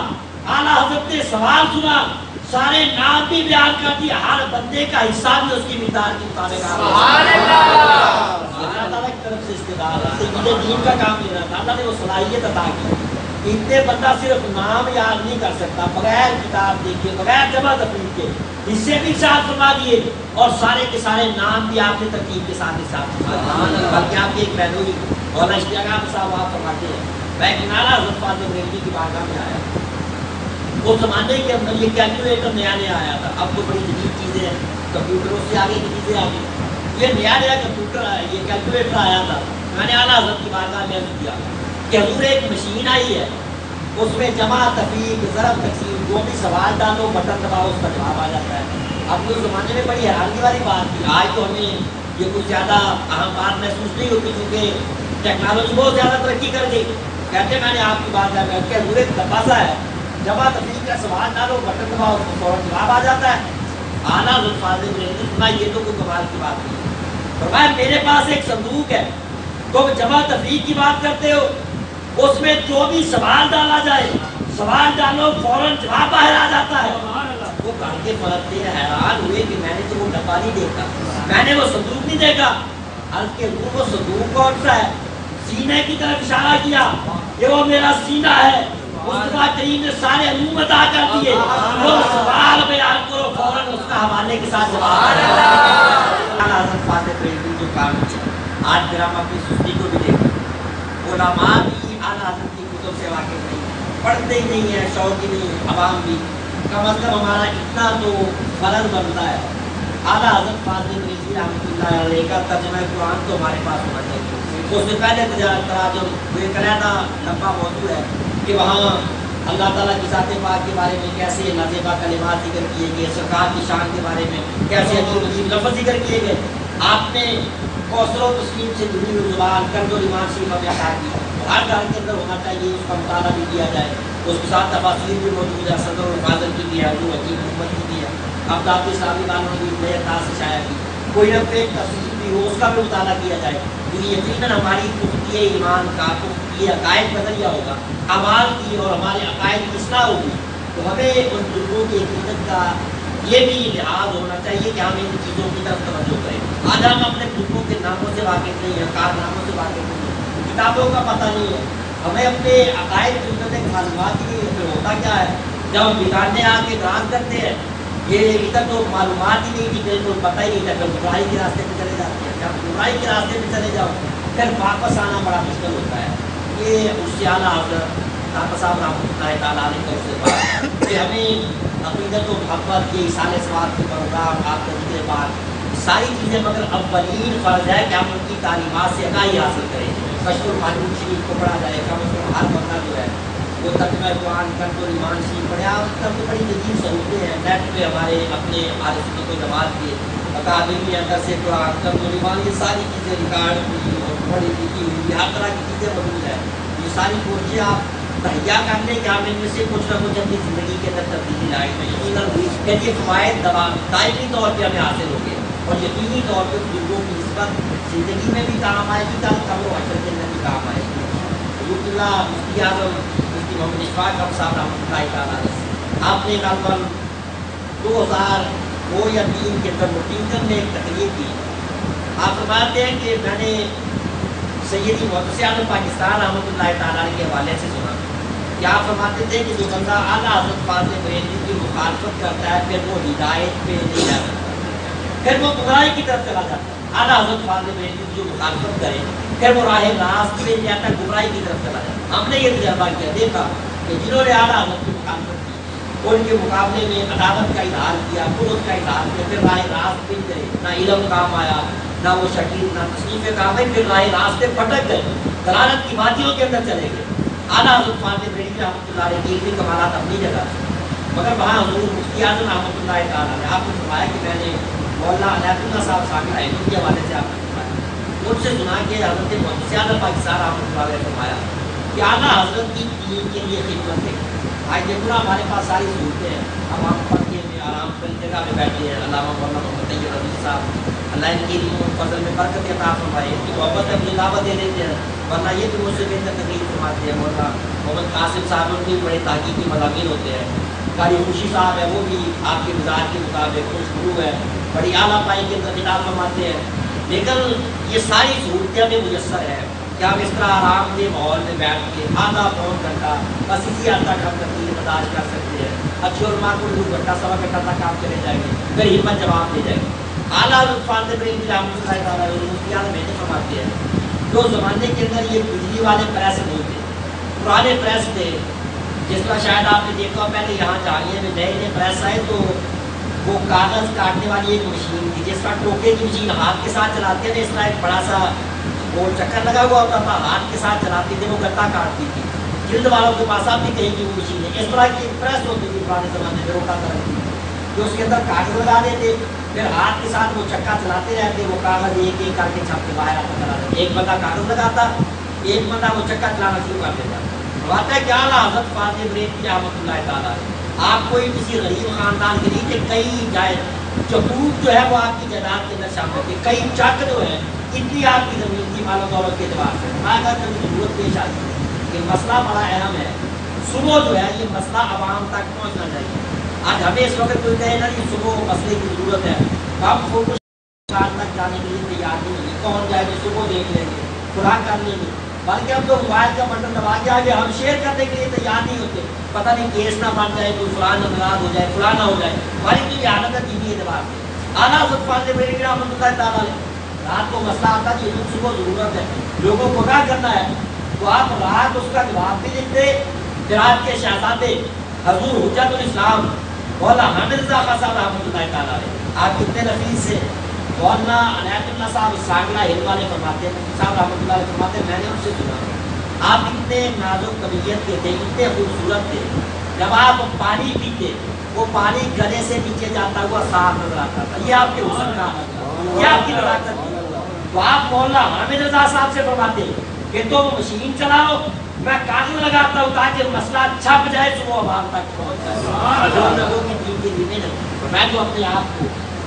اعلیٰ حضرت نے سوال سنا، سارے نام بھی بیان کر دیا، ہر بندے کا حصہ بھی اس کی مقدار کے مطابق اللہ تعالیٰ کی طرف سے استدار ہے، مجھے دین کا کام لینا تھا، اللہ نے وہ صلاحیت عطا کی۔ اتنے بندہ صرف نام یاد نہیں کر سکتا، بغیر کتاب دیکھے، بغیر جمع تفریح کے حصے بھی ارشاد فرما دیے، اور سارے کے سارے نام بھی آپ نے ترتیب کے ساتھ ارشاد فرما دیے۔ بلکہ آپ کی ایک بہنوئی مولانا اشتیاق صاحب آپ فرماتے ہیں میں اعلیٰ حضرت فاضل بریلوی کی بارگاہ میں آیا، اس زمانے کے اندر یہ کیلکولیٹر نیا نیا آیا تھا، اب تو بڑی جدید چیزیں ہیں، کمپیوٹروں سے آگے کی چیزیں آ گئی، یہ نیا نیا کمپیوٹر آیا، یہ کیلکولیٹر آیا تھا۔ میں نے اعلیٰ حضرت کی بارگاہ میں عرض کیا کہ حضور ایک مشین آئی ہے، اس میں جمع تفریق ضرب تقسیم جو بھی سوال ڈالو بٹن دباؤ اس کا جواب آ جاتا ہے۔ اب اس زمانے میں بڑی حیرانی والی بات تھی، آج تو ہمیں یہ کچھ زیادہ اہم بات محسوس نہیں ہوتی کیونکہ ٹیکنالوجی بہت زیادہ ترقی کر گئی۔ کہتے میں نے آپ کی بات ہے کہ حضور ایک تقاضا ہے، جمع تفریق کا سوال ڈالو بٹن دباؤ اس کو فوراً جواب آ جاتا ہے۔ اعلیٰ حضرت فاضل بریلوی فرمایا یہ تو کوئی کمال کی بات نہیں ہے، فرمایا میرے پاس ایک صندوق ہے، تم جمع تفریق کی بات کرتے ہو، اس میں جو بھی سوال ڈالا جائے، سوال ڈالو فوراً جواب باہر آ جاتا ہے۔ وہ گھر کے پلٹتے ہیں، حیران ہوئے کہ میں نے تو وہ ڈبہ نہیں دیکھا، میں نے وہ صندوق نہیں دیکھا۔ عرض کے حضور وہ صندوق کون سا ہے؟ سینے کی طرف اشارہ کیا کہ وہ میرا سینہ ہے۔ مصطفیٰ کریم نے سارے علوم عطا کر دیے، وہ سوال بیان کرو فوراً اس کا حوالے کے ساتھ جواب۔ حضرت فاضل بریلوی جو کام کیا، آج پھر ہم اپنی سستی کو بھی دیکھیں، علماء بھی اعلیٰ حضرت کی کتب سے واقف نہیں، پڑھتے ہی نہیں ہیں، شوق ہی نہیں، عوام بھی، کم از کم ہمارا اتنا تو فرض بنتا ہے اعلیٰ حضرت فاضل بریلوی رحمۃ اللہ علیہ کا ترجمہ قرآن تو ہمارے پاس ہونا چاہیے۔ اس سے پہلے تراجم یہ کلیدہ لمبا موضوع ہے کہ وہاں اللہ تعالیٰ کی ذات پاک کے بارے میں کیسے نازیبہ کلمات ذکر کیے گئے، سرکار کی شان کے بارے میں کیسے عجیب عجیب لفظ ذکر کیے گئے۔ آپ نے کوثر و تسلیم سے جڑی ہوئی زبان کنز و ایمان شریف میں عطا کی، ہر گھر کے اندر ہونا چاہیے، اس کا مطالعہ بھی کیا جائے، اس کے ساتھ تفاسیر بھی موجود ہے، صدر الفاضل کی بھی ہے، جو عجیب حکومت کی بھی ہے، اب دعوت اسلامی والوں نے بھی نئے انداز سے شائع کی۔ کوئی نہ کوئی تفصیل بھی ہو اس کا بھی مطالعہ کیا جائے، تو یقیناً ہماری پختگی ایمان کا، پختگی عقائد نظریہ ہوگا، اعمال کی اور ہمارے عقائد کی اصلاح ہوگی۔ تو ہمیں ان بزرگوں کی عقیدت کا یہ بھی لحاظ ہونا چاہیے کہ ہم ان چیزوں کی طرف توجہ کریں۔ آج ہم اپنے بزرگوں کے ناموں سے واقف نہیں ہیں، کارناموں سے واقف نہیں ہیں، کتابوں کا پتہ نہیں ہے، ہمیں اپنے عقائد کے متعلق معلومات کی ہوتا کیا ہے؟ جب ہم بگاڑنے آ کے اعتراض کرتے ہیں، یہ ادھر تو معلومات ہی نہیں تھی، بالکل پتہ ہی نہیں تھا، پھر گمراہی کے راستے پہ چلے جاتے ہیں۔ جب گمراہی کے راستے پہ چلے جاؤ پھر واپس آنا بڑا مشکل ہوتا ہے۔ یہ اس سے اعلیٰ حضرت داتا صاحب رحمۃ اللہ تعالیٰ علیہ کا اس سے بات کہ ہمیں عقیدت و محبت، یہ اصال ثواب کے پروگرام، آپ کے ذکر بات، ساری چیزیں، مگر اولین فرض ہے کہ ہم ان کی تعلیمات سے آگاہی حاصل کریں۔ کشف المعلوم شریف کو پڑھا جائے، کم از کم ہر بندہ جو ہے وہ ترجمہ قرآن کنز ایمان شریف پڑھے۔ آپ تک تو بڑی جدید سہولتیں ہیں، نیٹ پہ ہمارے اپنے اہل سنت و جماعت کے اکادمی اندر سے قرآن کنز ایمان، یہ ساری چیزیں ریکارڈ ہوئی اور پڑھی لکھی ہوئی، ہر طرح کی چیزیں موجود ہیں۔ یہ ساری کوششیں آپ تہیا کر لیں کہ آپ ان میں سے کچھ نہ کچھ اپنی زندگی کے اندر تبدیلی لائیں گے، یقیناً کہ یہ فوائد دائمی طور پہ ہمیں حاصل ہوں گے اور یقینی طور پہ بزرگوں کی نسبت زندگی میں بھی کام آئے گی، قبر و حشر کے اندر بھی کام آئے گی۔ حضرت اللہ مفتی اعظم مفتی محمد اشفاق صاحب رحمۃ اللہ تعالیٰ علیہ، آپ نے غالباً 2002 یا 2003 کے اندر واشنگٹن میں ایک تقریر کی۔ آپ فرماتے ہیں کہ میں نے سیدی محدث اعظم پاکستان رحمۃ اللہ تعالیٰ کے حوالے سے سنا کہ آپ فرماتے تھے کہ جو بندہ اعلیٰ حضرت فاضل بریلوی کی مخالفت کرتا ہے پھر وہ ہدایت پہ نہیں جا سکتا، پھر وہ گمراہی کی طرف چلا جاتا ہے۔ اعلیٰ حضرت فاضل بریلوی کی جو مخالفت کرے پھر وہ راہ راست پہ جاتا ہے، گمراہی کی طرف چلا جاتا ہے۔ ہم نے یہ تجربہ کیا، دیکھا کہ جنہوں نے اعلیٰ حضرت کی مخالفت کی ان کے مقابلے میں عدالت کا اظہار کیا، خلوص کا اظہار کیا، پھر راہ راست پہ گئے، نہ علم کام آیا، نہ وہ شکیل، نہ تصنیف کام آئی، پھر راہ راست پہ پھٹک گئے، دلالت کی وادیوں کے اندر چلے گئے۔ اعلیٰ حضرت فاضل بریلوی رحمۃ اللہ علیہ کی علمی کمالات اپنی جگہ، مگر وہاں حضور مفتی اعظم رحمۃ اللہ تعالیٰ نے آپ نے فرمایا کہ میں نے مولانا عنایت اللہ صاحب ثاقب علم کے حوالے سے آپ نے فرمایا، ان سے سنا کہ حضرت محدث اعظم پاکستان رحمۃ اللہ علیہ نے فرمایا کہ اعلیٰ حضرت کی دین کے لیے خدمت ہے۔ آج دیکھو نا ہمارے پاس ساری سہولتیں ہیں، ہم آپ پڑھ کے آرام سے جگہ میں بیٹھے ہیں۔ علامہ مولانا محمد طیب رضوی صاحب اللہ ان کی علم و فضل میں برکت عطا فرمائے، ان کی محبت اپنی دعوت دے دیتے ہیں، ورنہ یہ تو مجھ سے بہتر تقریر فرماتے ہیں۔ مولانا محمد قاسم صاحب ان کی بڑے تحقیقی مضامین ہوتے ہیں، قاری خوشی صاحب ہے وہ بھی آپ کے مزاج کے مطابق خوشبو ہے، بڑی اعلیٰ پائی کے اندر خطاب فرماتے ہیں۔ لیکن یہ ساری سہولتیں ہمیں میسر ہے کہ ہم اس طرح آرام دہ ماحول میں بیٹھ کے آدھا پون گھنٹہ بس اسی حد تک ہم تقریر برداشت کر سکتے ہیں۔ اچھے علماء کو 2 گھنٹہ 1.25 گھنٹہ تک آپ چلے جائیں گے، پھر ہمت جواب دے جائیں گے۔ اعلیٰ حضرت فاضل بریلوی رحمۃ اللہ تعالیٰ علیہ مفتی اعظم میں فرماتے ہیں جو زمانے کے اندر یہ بجلی والے پریس نہیں تھے، پرانے پریس تھے، جس طرح شاید آپ نے دیکھا پہلے یہاں جھاڑیے میں نئے پریس آئے تو وہ کاغذ کاٹنے والی ایک مشین تھی، جس طرح ٹوکے کی مشین ہاتھ کے ساتھ چلاتے تھے، اس طرح ایک بڑا سا گول چکر لگا ہوا ہوتا تھا، ہاتھ کے ساتھ چلاتے تھے، وہ گتا کاٹتی تھی۔ جلد والوں کے پاس آپ بھی کہیں کہ وہ مشین ہے، اس طرح کی پریس ہوتی تھی پرانے زمانے میں، روٹا کرتی تھی، جو اس کے اندر کاغذ لگا دیتے، پھر ہاتھ کے ساتھ وہ چکا چلاتے رہتے، وہ کاغذ ایک ایک کر کے چھپ کے باہر آتا چلا جاتا، ایک بندہ کاغذ لگاتا، ایک بندہ وہ چکا چلانا شروع کر دیتا۔ بات ہے کہ اعلیٰ حضرت فاضل بریلوی رحمۃ اللہ تعالیٰ آپ کوئی کسی غریب خاندان کے لیے کہ کئی جائے چکوک جو ہے وہ آپ کی جائیداد کے اندر شامل تھے، کئی چک جو ہے اتنی آپ کی زمین کی مال و دولت کے اعتبار سے اگر کبھی ضرورت پیش آتی ہے، یہ مسئلہ بڑا اہم ہے، صبح جو ہے یہ مسئلہ عوام تک پہنچنا چاہیے۔ آج ہمیں اس وقت کوئی کہے نا کہ صبح مسئلے کی ضرورت ہے، ہم فوٹو تک جانے کے لیے تیار نہیں ہے، کون جائے گا صبح دیکھ لیں گے، خدا کر لیں گے، بلکہ ہم تو موبائل کا بٹن دبا کے آگے ہم شیئر کرنے کے لیے تیار نہیں ہوتے، پتہ نہیں کیس نہ بن جائے، کوئی فلاں ناراض ہو جائے، فلاں نہ ہو جائے، ہماری تو یہ حالت ہے دینی اعتبار سے۔ اعلیٰ حضرت فاضل بریلوی رحمۃ اللہ تعالیٰ علیہ رات کو مسئلہ آتا ہے کہ صبح ضرورت ہے، لوگوں کو کیا کرنا ہے، تو آپ رات اس کا جواب بھی لکھتے۔ پھر آپ کے شہزادے حضور حجت الاسلام مولانا حامد رضا خان صاحب رحمۃ اللہ تعالیٰ علیہ آپ کتنے نفیس سے مولانا عنایت اللہ صاحب ساگلہ ہند والے فرماتے ہیں، صاحب رحمۃ اللہ علیہ فرماتے ہیں میں نے ان سے سنا آپ اتنے نازک طبیعت کے تھے، اتنے خوبصورت تھے، جب آپ پانی پیتے وہ پانی گلے سے نیچے جاتا ہوا صاف نظر آتا تھا، یہ آپ کے حسن کا یہ آپ کی طاقت تھی۔ تو آپ مولانا حامد رضا صاحب سے فرماتے کہ تو مشین چلاؤ، میں کاغذ لگاتا ہوں تاکہ مسئلہ چھپ جائے، صبح عوام تک پہنچ جائے، میں تو اپنے آپ کو